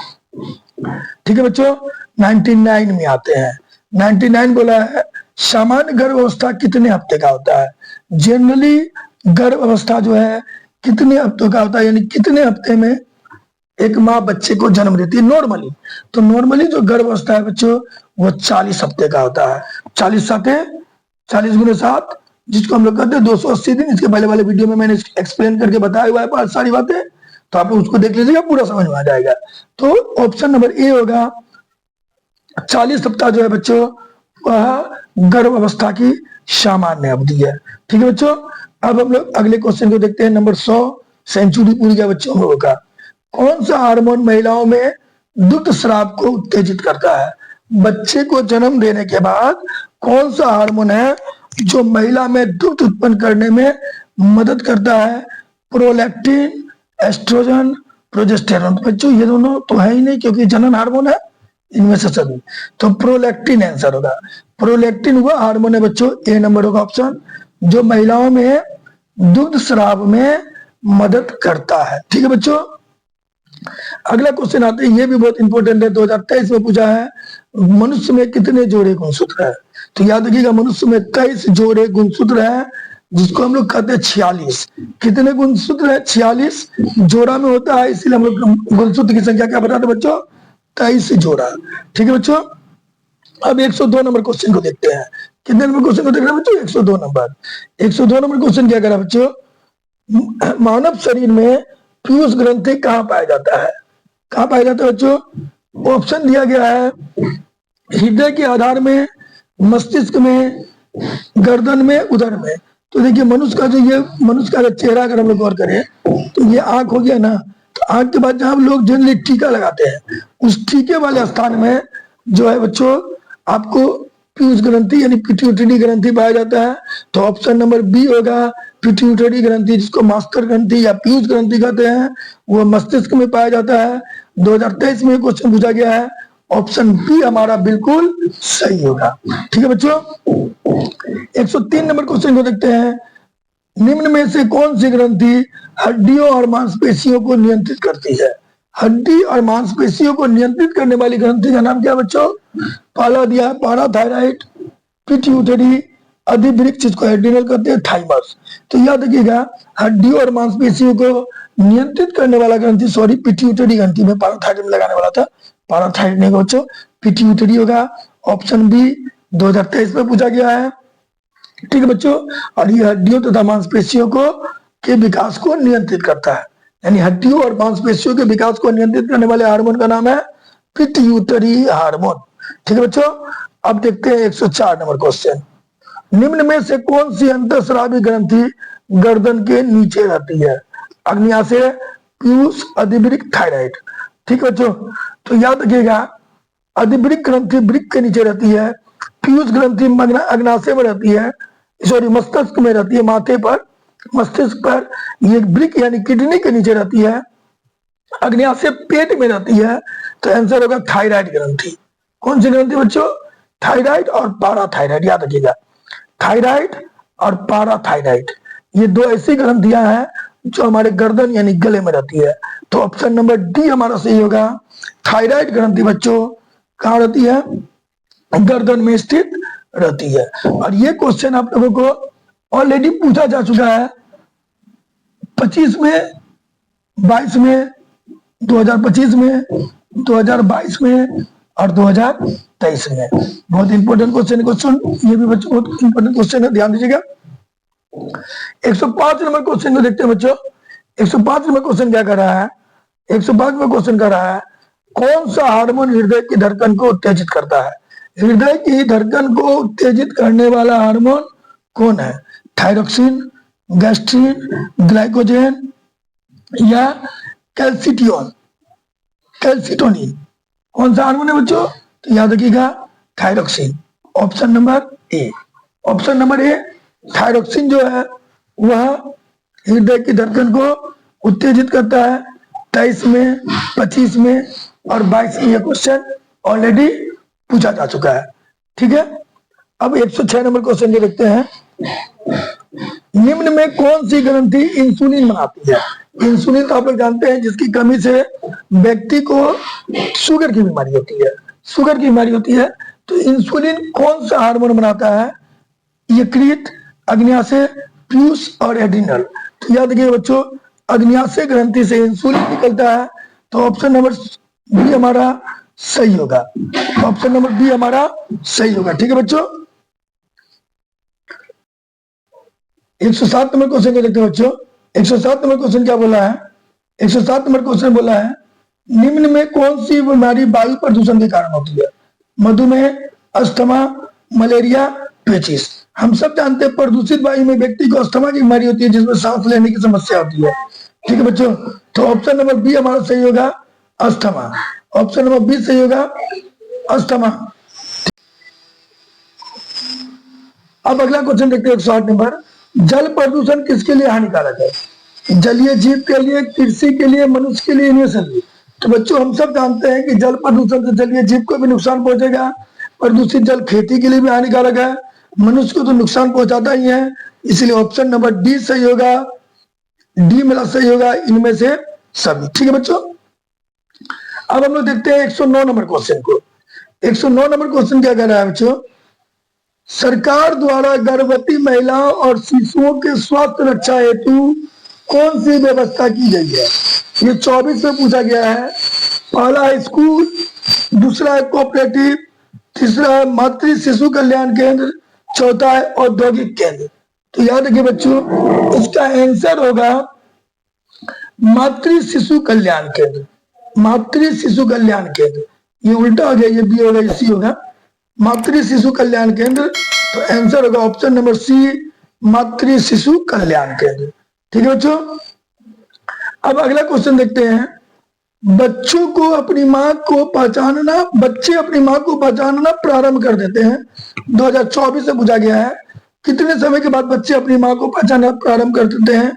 ठीक है बच्चों, 99 में आते हैं। 99 बोला है, सामान्य गर्भ अवस्था कितने हफ्ते का होता है। जनरली गर्भ अवस्था जो है कितने हफ्तों का होता है, यानी कितने हफ्ते में एक माँ बच्चे को जन्म देती है नॉर्मली। तो नॉर्मली जो गर्भ अवस्था है बच्चों, वो 40 हफ्ते का होता है। 40 गुने 7, जिसको हम लोग कहते हैं 280 दिन। इसके पहले वाले वीडियो में मैंने एक्सप्लेन करके बताया हुआ है सारी बातें, तो आप उसको देख लीजिएगा, पूरा समझ में आ जाएगा। तो ऑप्शन नंबर ए होगा, 40 सप्ताह जो है बच्चों, वह गर्भ अवस्था की सामान्य अवधि है। ठीक है बच्चों, अब हम लोग अगले क्वेश्चन को देखते हैं। नंबर 100, सेंचुरी पूरी गया बच्चों हम लोगों का। कौन सा हार्मोन महिलाओं में दुग्ध स्राव को उत्तेजित करता है। बच्चे को जन्म देने के बाद कौन सा हार्मोन है जो महिला में दुग्ध उत्पन्न करने में मदद करता है। Prolactin, oestrogen, progesterone. बच्चों ये दोनों तो है ही नहीं, क्योंकि जनन हार्मोन है, इनमें से सभी। तो प्रोलैक्टिन आंसर होगा। प्रोलैक्टिन वह हार्मोन है बच्चों, ए नंबर होगा ऑप्शन, जो महिलाओं में दुग्ध स्राव में मदद करता है। ठीक है बच्चों, अगला क्वेश्चन आते हैं, ये भी बहुत इंपॉर्टेंट है, 2023 में पूछा है, मनुष्य में कितने जोड़े गुणसूत्र है। तो याद रखिएगा, मनुष्य में 23 जोड़े गुणसूत्र है, जिसको हम लोग कहते हैं 46। कितने गुणसूत्र है, 46 जोड़ा में होता है, इसीलिए हम लोग गुणसूत्र की संख्या क्या बताते हैं बच्चों, 23 जोड़ा। ठीक है बच्चों, अब 102 नंबर क्वेश्चन को देखते हैं। कितने नंबर क्वेश्चन को देख रहे हैं बच्चों, 102 नंबर। 102 नंबर क्वेश्चन क्या करा बच्चों, मानव शरीर में पीयूष ग्रंथि कहाँ पाया जाता है। कहाँ पाया जाता है बच्चों, ऑप्शन दिया गया है, हृदय के आधार में, मस्तिष्क में, गर्दन में, उदर में। तो देखिए, मनुष्य का चेहरा अगर हम लोग गौर करें, तो ये आंख हो गया ना, तो आंख के बाद जहां लोग जनरली टीका लगाते हैं, उस टीके वाले स्थान में जो है बच्चों, आपको पीयूष ग्रंथि यानी पिट्यूटरी ग्रंथि पाया जाता है। तो ऑप्शन नंबर बी होगा, पिट्यूटरी ग्रंथि, जिसको मास्टर ग्रंथि या पीयूष ग्रंथि कहते हैं, वो मस्तिष्क में पाया जाता है। 2023 में क्वेश्चन पूछा गया है, ऑप्शन बी हमारा बिल्कुल सही होगा। ठीक है बच्चों, 103 नंबर क्वेश्चन को देखते हैं। निम्न में से कौन सी ग्रंथि हड्डियों और मांसपेशियों को नियंत्रित करती है। हड्डी और मांसपेशियों को नियंत्रित करने वाली ग्रंथि का नाम क्या है बच्चों? पहला दिया है पाराथायराइड, पिट्यूटरी, अधिवृक्क जिसको एड्रिनल कहते हैं, थाइमस। तो याद रखिएगा, हड्डियों और मांसपेशियों को नियंत्रित करने वाला ग्रंथि, सॉरी पिट्यूटरी ग्रंथि में पाराथायराइड में लगाने वाला था, पाराथायराइड नहीं बच्चों, पिट्यूटरी होगा। ऑप्शन बी 2023 में पूछा गया है। ठीक है बच्चों, और ये हड्डियों तथा मांसपेशियों को के विकास को नियंत्रित करता है, यानी हड्डियों और मांसपेशियों के विकास को नियंत्रित करने वाले हार्मोन का नाम है पिट्यूटरी हार्मोन। ठीक है बच्चों, अब देखते हैं 104 नंबर क्वेश्चन। निम्न में से कौन सी अंतःस्रावी ग्रंथि गर्दन के नीचे रहती है? अग्न्याशय, पीयूष, अधिवृक्क, थायराइड। ठीक है बच्चों, तो याद रखिएगा, अधिवृक्क ग्रंथि वृक्क के नीचे रहती है, पीयूष ग्रंथि अग्नाशय में रहती है, सॉरी मस्तिष्क में रहती है, माथे पर, मस्तिष्क पर। ये वृक्क यानी किडनी के नीचे रहती है, अग्न्याशय पेट में रहती है। तो आंसर होगा थायराइड ग्रंथि। कौन सी ग्रंथि बच्चों? थायराइड और पाराथायराइड, याद रखिएगा, थायराइड और पाराथायराइड, ये दो ऐसी ग्रंथियां हैं जो हमारे गर्दन यानी गले में रहती है। तो ऑप्शन नंबर डी हमारा सही होगा। थायराइड ग्रंथि बच्चों कहाँ रहती है? गर्दन में स्थित रहती है। और ये क्वेश्चन आप लोगों को ऑलरेडी पूछा जा चुका है 25 में, 22 में, 2025 में, 2022 में और 2023 में। बहुत इंपॉर्टेंट क्वेश्चन है क्वेश्चन, ये भी बच्चों बहुत इंपॉर्टेंट क्वेश्चन है, ध्यान दीजिएगा। 105 नंबर क्वेश्चन को देखते हैं बच्चों। 105 नंबर क्वेश्चन क्या कर रहा है? 105 नंबर क्वेश्चन कर रहा है, कौन सा हार्मोन हृदय की धड़कन को उत्तेजित करता है? हृदय की धड़कन को उत्तेजित करने वाला हार्मोन कौन है? थायरोक्सिन, गैस्ट्रिन, ग्लाइकोजेन या कैल्सिटियोन, कैल्सिटोनिन? कौन सा हार्मोन है बच्चों? तो याद रखिएगा thyroxine, option number A. Option number A thyroxine जो है वह हृदय की धड़कन को उत्तेजित करता है। 23 में, 25 में और 22 में यह क्वेश्चन ऑलरेडी पूछा जा चुका है। ठीक है, अब 106 नंबर क्वेश्चन जो देखते हैं, निम्न में कौन सी ग्रंथि इंसुलिन बनाती है? इंसुलिन तो आप लोग जानते हैं, जिसकी कमी से व्यक्ति को शुगर की बीमारी होती है, शुगर की बीमारी होती है। तो इंसुलिन कौन सा हार्मोन बनाता है? यकृत, अग्न्याशय, पीयूष और एड्रिनल। तो याद रखिए बच्चों, अग्न्याशय ग्रंथि से इंसुलिन निकलता है। तो ऑप्शन नंबर बी हमारा सही होगा, ऑप्शन नंबर बी हमारा सही होगा। ठीक है बच्चों, 107 नंबर क्वेश्चन को देखते हैं बच्चों। 107 नंबर क्वेश्चन क्या बोला है? 107 नंबर क्वेश्चन बोला है, निम्न में कौन सी बीमारी वायु प्रदूषण के कारण होती है? मधुमेह, अस्थमा, मलेरिया, पेचिस। हम सब जानते हैं प्रदूषित वायु में व्यक्ति को अस्थमा की बीमारी होती है, जिसमें सांस लेने की समस्या होती है। ठीक है बच्चों, तो ऑप्शन नंबर बी हमारा सही होगा, अस्थमा। ऑप्शन नंबर बी सही होगा, अस्थमा। अब अगला क्वेश्चन देखते हैं 108 नंबर, जल प्रदूषण किसके लिए हानिकारक है? जलीय जीव के लिए, कृषि के लिए, मनुष्य के लिए, यूनिवर्सल लिए। तो बच्चों हम सब जानते हैं कि जल प्रदूषण से जलीय जीव को भी नुकसान पहुंचेगा, प्रदूषित जल खेती के लिए भी हानिकारक है, मनुष्य को तो नुकसान पहुंचाता ही है। इसलिए ऑप्शन नंबर डी सही होगा, डी मेरा सही होगा, इनमें से सभी। ठीक है बच्चों, अब हम लोग देखते हैं 109 नंबर क्वेश्चन को। 109 नंबर क्वेश्चन क्या कह रहा है बच्चों? सरकार द्वारा गर्भवती महिलाओं और शिशुओं के स्वास्थ्य रक्षा हेतु कौन सी व्यवस्था की गई है? ये 24 में पूछा गया है। पहला है स्कूल, दूसरा है कोऑपरेटिव, तीसरा है मातृ शिशु कल्याण केंद्र, चौथा है औद्योगिक केंद्र। तो याद रखिए बच्चों, इसका आंसर होगा मातृ शिशु कल्याण केंद्र, मातृ शिशु कल्याण केंद्र। ये उल्टा हो गया, ये बी होगा, सी होगा, मातृ शिशु कल्याण केंद्र। तो आंसर होगा ऑप्शन नंबर सी, मातृ शिशु कल्याण केंद्र। ठीक है बच्चों, अब अगला क्वेश्चन देखते हैं, बच्चों को अपनी मां को पहचानना, बच्चे अपनी मां को पहचानना प्रारंभ कर देते हैं। 2024 से पूछा गया है, कितने समय के बाद बच्चे अपनी मां को पहचानना प्रारंभ कर देते हैं?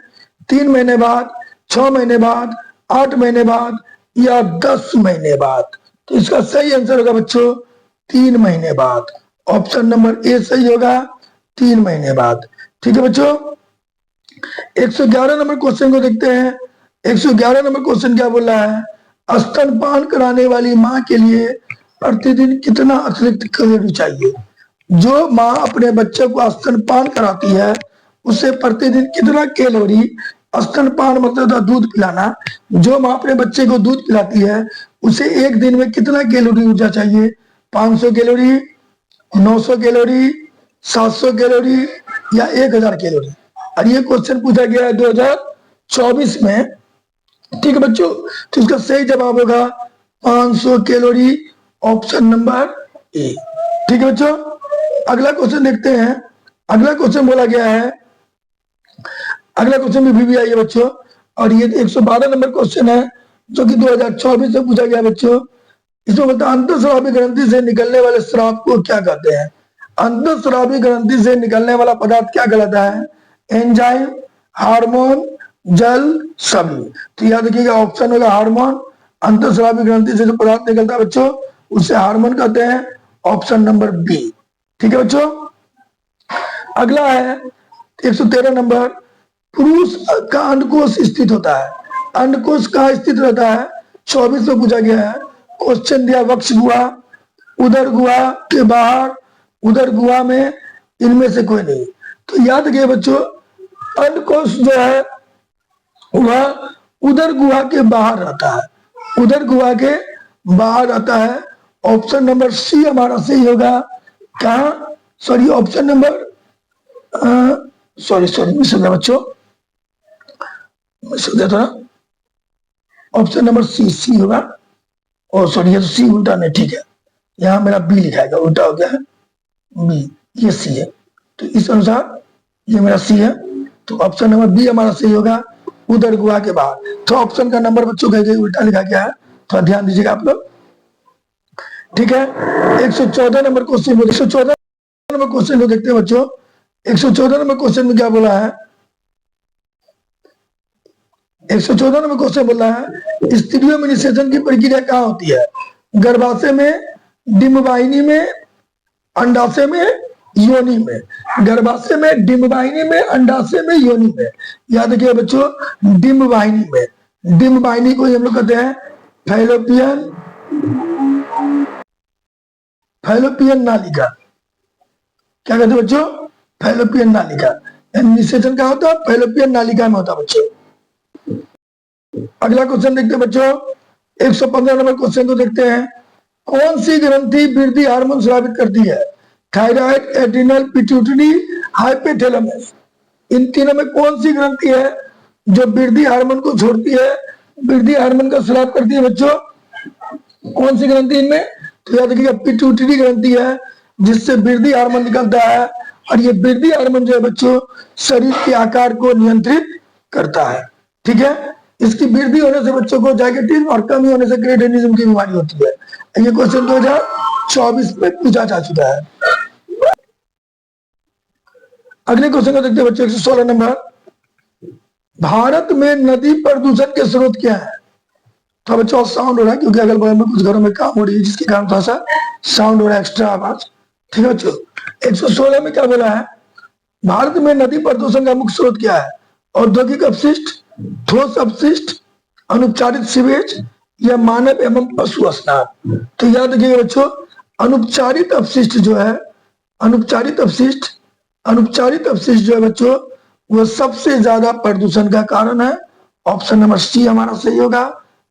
3 महीने बाद, 6 महीने बाद, 8 महीने बाद या 10 महीने बाद? तो इसका सही आंसर होगा बच्चों 3 महीने बाद। ऑप्शन नंबर ए सही होगा, 3 महीने बाद। ठीक है बच्चों, 111 नंबर क्वेश्चन को देखते हैं। 111 नंबर क्वेश्चन क्या बोल रहा है, स्तनपान कराने वाली माँ के लिए प्रतिदिन कितना अतिरिक्त कैलोरी चाहिए। जो माँ अपने बच्चे को स्तनपान कराती है उसे प्रतिदिन कितना कैलोरी, स्तनपान मतलब दूध पिलाना, जो माँ अपने बच्चे को दूध पिलाती है उसे एक दिन में कितना कैलोरी ऊर्जा चाहिए, 500 कैलोरी, 900 कैलोरी, 700 कैलोरी या 1000 कैलोरी। और ये क्वेश्चन पूछा गया है 2024 में। ठीक है बच्चों, तो इसका सही जवाब होगा 500 कैलोरी, ऑप्शन नंबर ए। ठीक है बच्चों, अगला क्वेश्चन देखते हैं। अगला क्वेश्चन बोला गया है, अगला क्वेश्चन भी आई है बच्चों, और ये 112 नंबर क्वेश्चन है जो कि 2024 से पूछा गया बच्चों। इसमें बोलता है अंतःस्रावी ग्रंथि से निकलने वाले स्राव को क्या कहते हैं। अंतःस्रावी ग्रंथि से निकलने वाला पदार्थ क्या कहलाता है, एंजाइम, हार्मोन, जल, सभी। तो याद रखिएगा ऑप्शन होगा हार्मोन। अंतःस्रावी ग्रंथि से जो पदार्थ निकलता है बच्चों उसे हार्मोन कहते हैं, ऑप्शन नंबर बी। ठीक है बच्चों, अगला है 113 नंबर, पुरुष का अंडकोश स्थित होता है। अंडकोश कहाँ स्थित रहता है, 24 में पूछा गया है। क्वेश्चन दिया वक्ष गुहा, उदर गुहा के बाहर, उदर गुहा में, इनमें से कोई नहीं। तो याद रखिए बच्चों, अंडकोश जो है वह उदर गुहा के बाहर रहता है, उदर गुहा के बाहर रहता है। ऑप्शन नंबर सी हमारा सही होगा। कहा, sorry option number sorry miss हो गया बच्चों, मिस हो गया था। ऑप्शन नंबर सी होगा। और सॉरी ये तो सी उल्टा नहीं, ठीक है, यहाँ मेरा बी लिखा है, उल्टा हो गया है बी, ये सी है। तो इस अनुसार ये मेरा सी है, तो ऑप्शन नंबर बी हमारा सही होगा, उदर गुहा के बाहर। तो ऑप्शन का नंबर बच्चों कहीं उल्टा लिखा गया है, थोड़ा ध्यान दीजिएगा आप लोग। ठीक है, 114 नंबर क्वेश्चन, 114 नंबर क्वेश्चन को देखते हैं बच्चों। 114 नंबर क्वेश्चन में क्या बोला है, 114 नंबर क्वेश्चन बोला है स्टीरियो में निषेचन की प्रक्रिया कहाँ होती है, गर्भाशय में, डिम्बवाहिनी में, अंडाशय में, योनि में। गर्भाशय में, डिम्बवाहिनी में, अंडाशय में, योनि में। याद रखिए बच्चों डिम्बवाहिनी में, डिम्बवाहिनी को हम लोग कहते हैं फैलोपियन, फैलोपियन नालिका। क्या कहते हैं बच्चों, फैलोपियन नालिका। निषेचन क्या होता है, फैलोपियन नालिका में होता है बच्चों। अगला क्वेश्चन देखते हैं बच्चों, 115 नंबर क्वेश्चन को देखते हैं। कौन सी ग्रंथि वृद्धि हार्मोन स्रावित करती है, थायराइड, एड्रिनल, पिट्यूटरी, हाइपोथैलेमस। इन तीनों में कौन सी ग्रंथि है जो वृद्धि हार्मोन को छोड़ती है, वृद्धि हार्मोन का स्राव करती है बच्चों, कौन सी ग्रंथि इनमें। तो याद रखिएगा पिट्यूटरी ग्रंथि है जिससे वृद्धि हार्मोन निकलता है, और ये वृद्धि हार्मोन जो है बच्चों शरीर के आकार को नियंत्रित करता है। ठीक है, इसकी वृद्धि होने से बच्चों को डायबिटीज और कमी होने से क्रेटिनिज्म की बीमारी होती है। ये क्वेश्चन 2024 में पूछा जा चुका है। अगले क्वेश्चन को देखते हैं बच्चों, 116 नंबर, भारत में नदी प्रदूषण के स्रोत क्या है। तो बच्चों साउंड हो रहा है क्योंकि अगल बगल में कुछ घरों में काम हो रही है जिसके कारण थोड़ा सा साउंड हो रहा है, एक्स्ट्रा आवाज। ठीक है बच्चों, 116 में क्या बोला है, भारत में नदी प्रदूषण का मुख्य स्रोत क्या है, औद्योगिक अपशिष्ट, ठोस अपशिष्ट, अनुपचारित सीवेज या मानव एवं पशु स्नान। तो याद रखिएगा बच्चों अनुपचारित अपशिष्ट जो है, अनुपचारित अपशिष्ट, अनुपचारित अपशिष्ट जो है बच्चों वो सबसे ज्यादा प्रदूषण का कारण है। ऑप्शन नंबर सी हमारा सही होगा,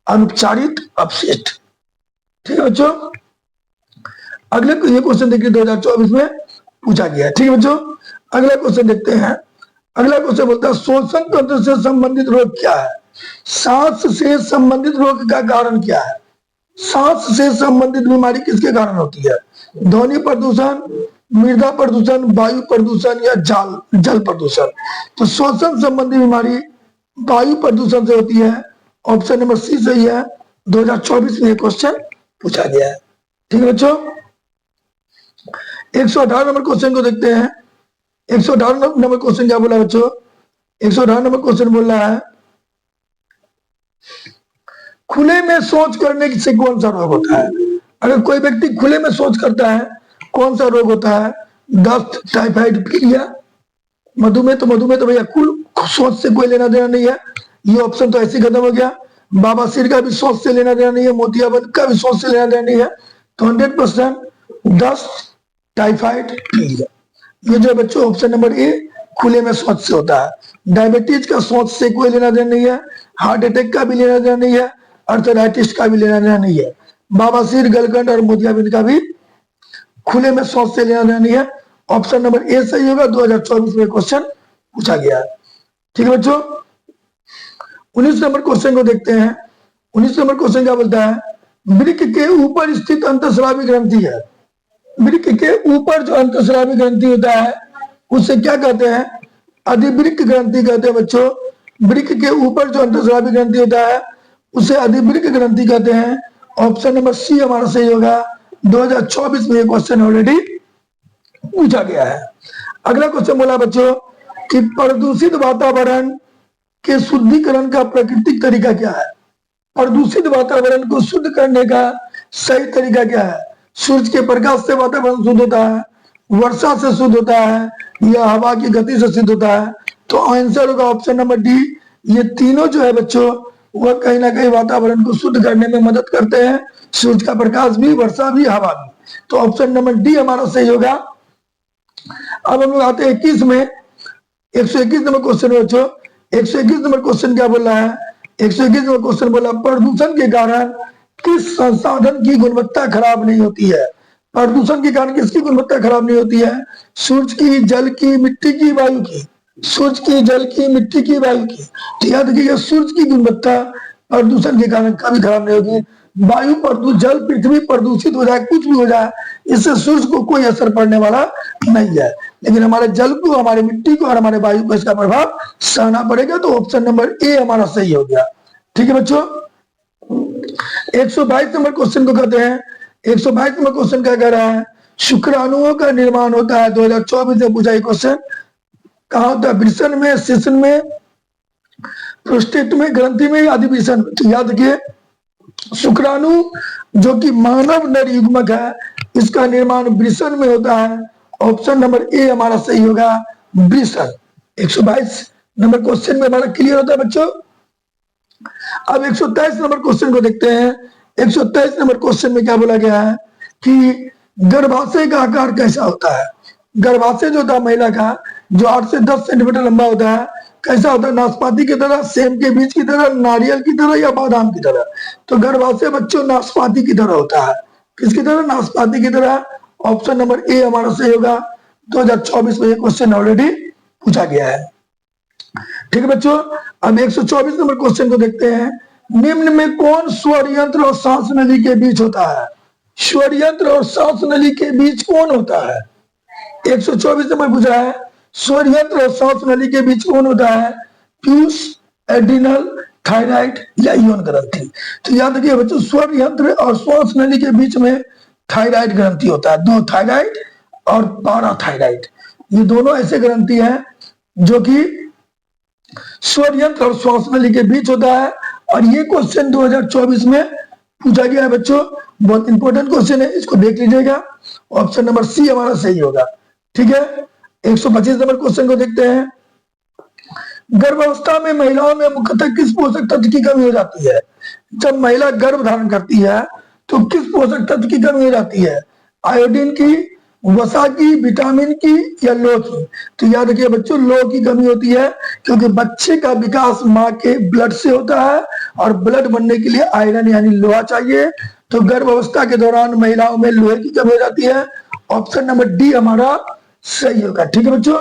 अनुपचारित अपशिष्ट। ठीक है बच्चों, अगले ये क्वेश्चन देखिए 2024 में पूछा गया है। ठीक है बच्चों, अगला क्वेश्चन देखते हैं। अगला क्वेश्चन बोलता है श्वसन तंत्र से संबंधित रोग क्या है, सांस से संबंधित रोग का कारण क्या है। सांस से संबंधित बीमारी किसके कारण होती है, ध्वनि प्रदूषण, मृदा प्रदूषण, वायु प्रदूषण या जल प्रदूषण। तो श्वसन संबंधी बीमारी वायु प्रदूषण से होती है, ऑप्शन नंबर सी सही है। 2024 में क्वेश्चन पूछा गया है। ठीक है बच्चों, 118 नंबर क्वेश्चन को देखते हैं। 118 नंबर क्वेश्चन क्या बोला बच्चों, 118 नंबर क्वेश्चन बोल रहा है खुले में शौच करने से कौन सा रोग होता है। अगर कोई व्यक्ति खुले में शौच करता है कौन सा रोग होता है, दस्त, टाइफाइड, पीलिया, मधुमेह तो भैया कुल सोच से कोई लेना देना नहीं है, ये ऑप्शन तो ऐसे खत्म हो गया। बाबासीर का भी सोच से लेना देना नहीं है, मोतियाबिंद का भी सोच से लेना देना नहीं है। तो 100% दस्त, टाइफाइड, पीलिया, ये जो बच्चों ऑप्शन नंबर ए खुले में सोच से होता है। डायबिटीज का सोच से कोई लेना देना नहीं है, हार्ट अटैक का भी लेना देना नहीं है, अर्थराइटिस का भी लेना देना नहीं है। बाबासीर, गलगंड और मोतियाबिंद का भी खुले में सोच से लेना देना नहीं है। ऑप्शन नंबर ए सही होगा। 2024 में क्वेश्चन पूछा गया है। ठीक है बच्चों, 19 नंबर क्वेश्चन को देखते हैं। 19 नंबर क्वेश्चन क्या बोलता है, वृक्क के ऊपर स्थित अंतःस्रावी ग्रंथि है। वृक्क के ऊपर जो अंतःस्रावी ग्रंथि होता है उसे क्या कहते हैं, अधिवृक्क ग्रंथि कहते हैं बच्चों। वृक्क के ऊपर जो अंतःस्रावी ग्रंथि होता है उसे अधिवृक्क ग्रंथि कहते हैं। ऑप्शन नंबर सी हमारा सही होगा। 2024 में ये क्वेश्चन ऑलरेडी पूछा गया है। अगला क्वेश्चन बोला बच्चों कि प्रदूषित वातावरण के शुद्धिकरण का प्राकृतिक तरीका क्या है। प्रदूषित वातावरण को शुद्ध करने का सही तरीका क्या है। सूर्य के प्रकाश से वातावरण शुद्ध होता है, वर्षा से शुद्ध होता है, या हवा की गति से शुद्ध होता है। तो आंसर होगा ऑप्शन नंबर डी। ये तीनों जो है बच्चों वह कहीं ना कहीं वातावरण को शुद्ध करने में मदद करते हैं। सूर्य का प्रकाश भी, वर्षा भी, हवा भी। तो ऑप्शन नंबर डी हमारा सही होगा। अब हम लोग आते हैं 21 में। 121 नंबर क्वेश्चन बच्चों। 121 नंबर क्वेश्चन क्या बोल रहा है, 121 नंबर क्वेश्चन बोला प्रदूषण के कारण किस संसाधन की गुणवत्ता खराब नहीं होती है। प्रदूषण के कारण किसकी गुणवत्ता खराब नहीं होती है, सूर्य की, जल की, मिट्टी की, वायु की। सूर्य की, जल की, मिट्टी की, वायु की। तो याद रखिएगा सूर्य की गुणवत्ता प्रदूषण के कारण कभी खराब नहीं होगी। वायु प्रदूषित, जल पृथ्वी प्रदूषित हो जाए, कुछ भी हो जाए, इससे सूर्य को कोई असर पड़ने वाला नहीं है। लेकिन हमारे जल को, हमारे मिट्टी को और हमारे वायु को इसका प्रभाव सहना पड़ेगा। तो ऑप्शन नंबर ए हमारा सही हो गया। ठीक है बच्चों, 122 नंबर क्वेश्चन को कहते हैं। 122 नंबर क्वेश्चन क्या कह रहा है, शुक्राणुओं का निर्माण होता है। 2024 में पूछा ये क्वेश्चन। कहा होता है, वृषण में, शिश्न में, प्रोस्टेट में, ग्रंथि में या अधिवृषण में। तो याद रखिए शुक्राणु जो कि मानव नर युग्मक है, इसका निर्माण वृषण में होता है। ऑप्शन नंबर ए हमारा सही होगा, वृषण। 122 नंबर क्वेश्चन में हमारा क्लियर होता है बच्चों। अब 123 नंबर क्वेश्चन को देखते हैं। 123 नंबर क्वेश्चन में क्या बोला गया है कि गर्भाशय का आकार कैसा होता है। गर्भाशय जो था महिला का, जो 8 से 10 सेंटीमीटर लंबा होता है, कैसा होता है, नाशपाती की तरह, सेम के बीज की तरह, नारियल की तरह या बादाम की तरह। तो गर्भाशय बच्चों नाशपाती की तरह होता है। किसकी तरह, नाशपाती की तरह। ऑप्शन नंबर ए हमारा सही होगा। 2024 में ये क्वेश्चन ऑलरेडी पूछा गया है। ठीक है बच्चों, अब 124 नंबर क्वेश्चन को देखते हैं। निम्न में कौन स्वर यंत्र और सांस नली के बीच होता है। स्वर यंत्र और सांस नली के बीच कौन होता है। 124 नंबर पूछा है, स्वर यंत्र और सांस नली के बीच कौन होता है, पीयूष, एड्रिनल, थायराइड या ईवन ग्रंथि। तो याद रखिए बच्चों, स्वर यंत्र और श्वास नली के बीच में थायराइड ग्रंथि होता है। दो थायराइड और पाराथायराइड, ये दोनों ऐसे ग्रंथि हैं जो कि स्वर यंत्र और श्वास नली के बीच होता है। और ये क्वेश्चन 2024 में पूछा गया है बच्चों, बहुत इंपॉर्टेंट क्वेश्चन है, इसको देख लीजिएगा। ऑप्शन नंबर सी हमारा सही होगा। ठीक है, 125 नंबर क्वेश्चन को देखते हैं। गर्भावस्था में महिलाओं में मुख्यतः किस पोषक तत्व की कमी हो जाती है। जब महिला गर्भ धारण करती है तो किस पोषक तत्व की कमी हो जाती है, आयोडीन की, वसा की, विटामिन की या लोह की। तो याद रखिए बच्चों, लोह की कमी होती है, क्योंकि बच्चे का विकास माँ के ब्लड से होता है और ब्लड बनने के लिए आयरन यानी लोहा चाहिए। तो गर्भ अवस्था के दौरान महिलाओं में लोहे की कमी हो जाती है। ऑप्शन नंबर डी हमारा सही होगा। ठीक है बच्चों,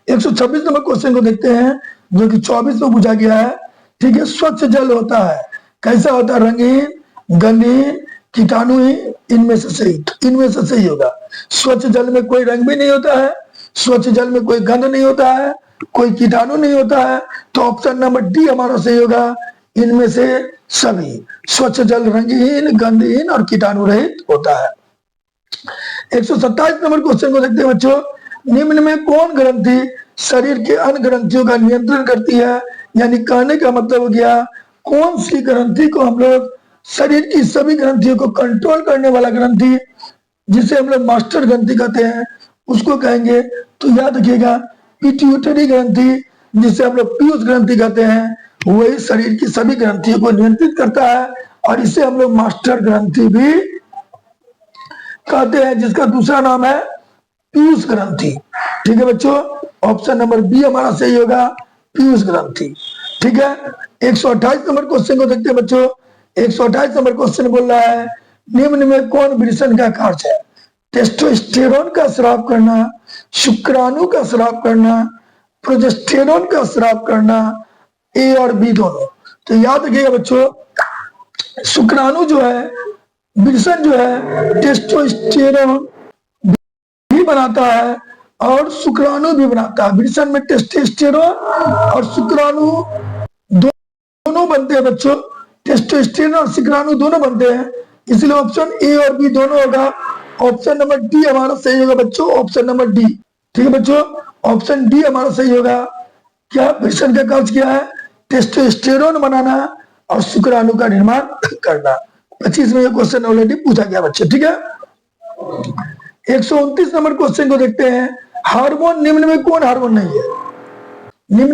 126 नंबर क्वेश्चन को देखते हैं जो कि 24 में पूछा गया है। ठीक है, स्वच्छ जल होता है, कैसा होता है, रंगीन, गंधहीन, कीटाणुहीन, इनमें से सही। इनमें से सही होगा। स्वच्छ जल में कोई रंग भी नहीं होता है, स्वच्छ जल में कोई गंध नहीं होता है, कोई कीटाणु नहीं होता है। तो ऑप्शन नंबर डी हमारा सही होगा, इनमें से सभी। स्वच्छ जल रंगहीन, गंधहीन और कीटाणु रहित होता है। 127 नंबर क्वेश्चन को देखते हैं बच्चों। निम्न में कौन ग्रंथि शरीर के अन्य ग्रंथियों का नियंत्रण करती है। यानी कहने का मतलब हो गया, कौन सी ग्रंथि को हम लोग शरीर की सभी ग्रंथियों को कंट्रोल करने वाला ग्रंथि, जिसे हम लोग मास्टर ग्रंथि कहते हैं, उसको कहेंगे। तो याद रखिएगा, पिट्यूटरी ग्रंथि, जिसे हम लोग पीयूष ग्रंथि कहते हैं, वही शरीर की सभी ग्रंथियों को नियंत्रित करता है, और इसे हम लोग मास्टर ग्रंथि भी कहते हैं, जिसका दूसरा नाम है पीयूष ग्रंथि। ठीक है बच्चों, ऑप्शन नंबर बी हमारा सही होगा, पीयूष ग्रंथि। ठीक है, 128 नंबर क्वेश्चन को देखते हैं बच्चों। 128 नंबर क्वेश्चन बोल रहा है, निम्न में कौन वृषण का कार्य है? टेस्टोस्टेरोन का स्राव करना, शुक्राणु का स्राव करना, प्रोजेस्टेरोन का स्राव करना, ए और बी दोनों। तो याद रखिएगा बच्चों, शुक्राणु जो है, वृषण जो है, टेस्टोस्टेरोन भी बनाता है और शुक्राणु भी बनाता है। वृषण में टेस्टोस्टेरोन और शुक्राणु दोनों बनते हैं बच्चों। टेस्टोस्टेरोन और शुक्राणु दोनों बनते हैं, इसलिए ऑप्शन ए और बी दोनों होगा। ऑप्शन नंबर डी हमारा सही होगा बच्चों, ऑप्शन नंबर डी। ठीक है बच्चों, ऑप्शन डी हमारा सही होगा। क्या वृषण का कार्य क्या है? टेस्टोस्टेरोन बनाना और शुक्राणु का निर्माण करना। 25 में ये क्वेश्चन ऑलरेडी पूछा गया बच्चे। ठीक है, 129 नंबर क्वेश्चन को देखते हैं। हार्मोन निम्न में कौन हार्मोन नहीं है? निम्न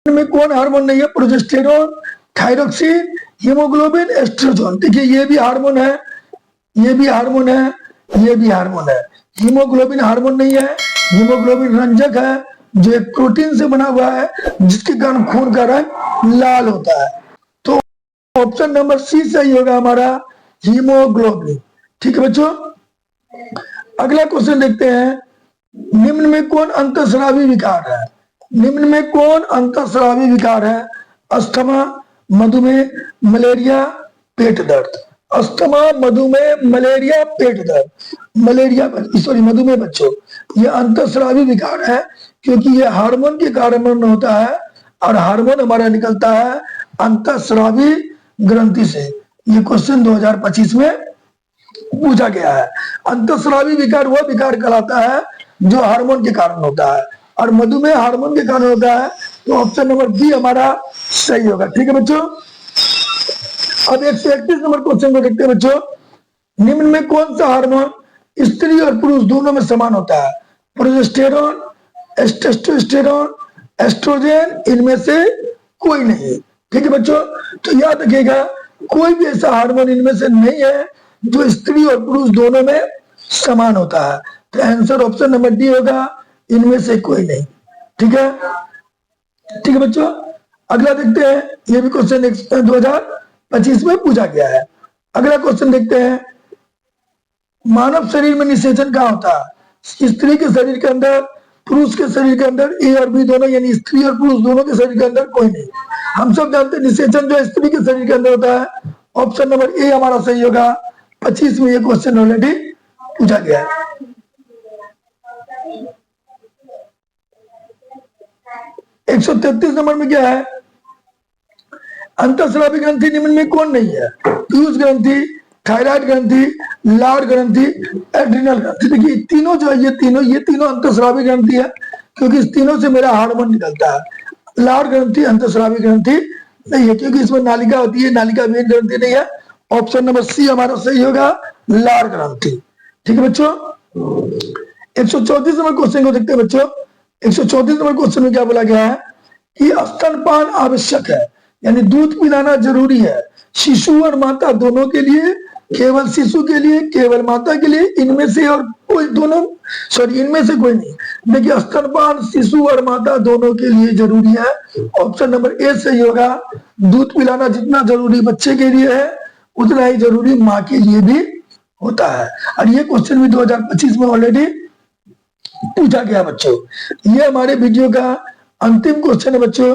में कौन हार्मोन नहीं है? Progesterone, thyroxine, haemoglobin, oestrogen. देखिए ये भी हार्मोन है, ये भी हार्मोन है, ये भी हार्मोन है। हीमोग्लोबिन हार्मोन नहीं है, हीमोग्लोबिन रंजक है, जो एक प्रोटीन से बना हुआ है, जिसके कारण खून का रंग लाल होता है। तो ऑप्शन नंबर सी सही होगा हमारा, हीमोग्लोबिन। ठीक है बच्चों, अगला क्वेश्चन देखते हैं। निम्न में कौन अंतःस्रावी विकार है? निम्न में कौन अंतःस्रावी विकार है? अस्थमा, मधुमेह, मलेरिया, पेट दर्द। अस्थमा, मधुमेह, मलेरिया, पेट दर्द। मलेरिया सॉरी मधुमेह बच्चों, ये अंतःस्रावी विकार है, क्योंकि ये हार्मोन के कारण होता है, और हार्मोन हमारा निकलता है अंतःस्रावी ग्रंथि से। ये क्वेश्चन 2025 में पूछा गया है। अंतःस्रावी विकार वह विकार कहलाता है जो हार्मोन के कारण होता है, और मधुमेह हार्मोन के कारण होता है। तो ऑप्शन नंबर बी हमारा सही होगा। ठीक है बच्चों, अब 131 नंबर क्वेश्चन को देखते हैं बच्चों। निम्न में कौन सा हार्मोन स्त्री और पुरुष दोनों में समान होता है? प्रोजेस्टेरोन, टेस्टोस्टेरोन, एस्ट्रोजन, इनमें से कोई नहीं। ठीक है बच्चों, तो याद रखिएगा, कोई भी ऐसा हार्मोन इनमें से नहीं है जो स्त्री और पुरुष दोनों में समान होता है। तो आंसर ऑप्शन नंबर डी होगा, इनमें से कोई नहीं। ठीक है, ठीक है बच्चों, अगला देखते हैं। ये भी क्वेश्चन 2025 में पूछा गया है। अगला क्वेश्चन देखते हैं। मानव शरीर में निषेचन कहाँ होता है? स्त्री के शरीर के अंदर, पुरुष के शरीर के अंदर, ए और बी दोनों, यानी स्त्री और पुरुष दोनों के शरीर के अंदर कोई नहीं। हम सब जानते हैं निषेचन जो स्त्री के शरीर के अंदर होता है। ऑप्शन नंबर ए हमारा सही होगा। 25 में ये क्वेश्चन ऑलरेडी पूछा गया है। 133 नंबर में क्या है? अंतःस्रावी ग्रंथि निम्न में कौन नहीं है? पीयूष ग्रंथि, थायराइड ग्रंथि, लार ग्रंथि, एड्रिनल ग्रंथि। देखिए तीनों जो है, ये तीनों अंतःस्रावी ग्रंथि है, क्योंकि इस तीनों से मेरा हार्मोन निकलता है। लार ग्रंथि अंतःस्रावी ग्रंथि नहीं है, क्योंकि इसमें नालिका होती है, नालिका मेन ग्रंथि नहीं है। ऑप्शन नंबर सी हमारा सही होगा, लार ग्रंथि। ठीक है बच्चों, 134 नंबर क्वेश्चन को देखते हैं बच्चों। 134 नंबर क्वेश्चन में क्या बोला गया है कि स्तनपान आवश्यक है, यानी दूध पिलाना जरूरी है शिशु और माता दोनों के लिए, केवल शिशु के लिए, केवल माता के लिए, इनमें से और कोई दोनों इनमें से कोई नहीं। देखिए स्तनपान शिशु और माता दोनों के लिए जरूरी है। ऑप्शन नंबर ए सही होगा। दूध पिलाना जितना जरूरी बच्चे के लिए है, उतना ही जरूरी माँ के लिए भी होता है। और ये क्वेश्चन भी 2025 में ऑलरेडी पूछा गया बच्चों। ये हमारे वीडियो का अंतिम क्वेश्चन है बच्चों।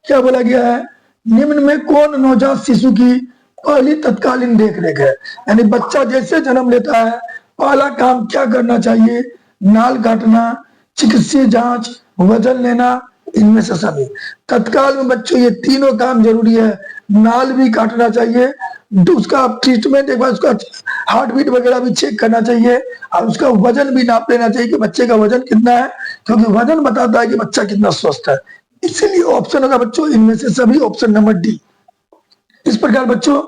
क्या बोला गया है? निम्न में कौन नवजात शिशु की पहली तत्कालीन देखरेख है? यानी बच्चा जैसे जन्म लेता है, पहला काम क्या करना चाहिए? नाल काटना, चिकित्सीय जांच, वजन लेना, इनमें से सभी। तत्काल में बच्चों ये तीनों काम जरूरी है। नाल भी काटना चाहिए, उसका ट्रीटमेंट, एक बार उसका हार्ट बीट वगैरह भी चेक करना चाहिए, और उसका वजन भी नाप लेना चाहिए कि बच्चे का वजन कितना है, क्योंकि वजन बताता है कि बच्चा कितना स्वस्थ है। इसीलिए ऑप्शन होगा बच्चों इनमें से सभी, ऑप्शन नंबर डी। इस प्रकार बच्चों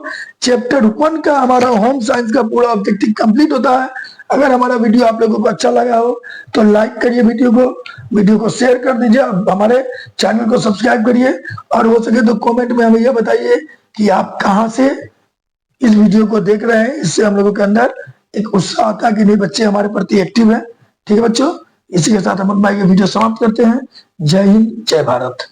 चैप्टर 1 का हमारा होम साइंस का पूरा ऑब्जेक्टिव कंप्लीट होता है। अगर हमारा वीडियो आप लोगों को अच्छा लगा हो तो लाइक करिए वीडियो को शेयर कर दीजिए, हमारे चैनल को सब्सक्राइब करिए, और हो सके तो कमेंट में हमें यह बताइए कि आप कहां से इस वीडियो को देख रहे हैं। इससे हम लोगों के अंदर एक उत्साह आता है कि नहीं, बच्चे हमारे प्रति एक्टिव है। ठीक है बच्चों, इसी के साथ हम अपना ये वीडियो समाप्त करते हैं। जय हिंद, जय भारत।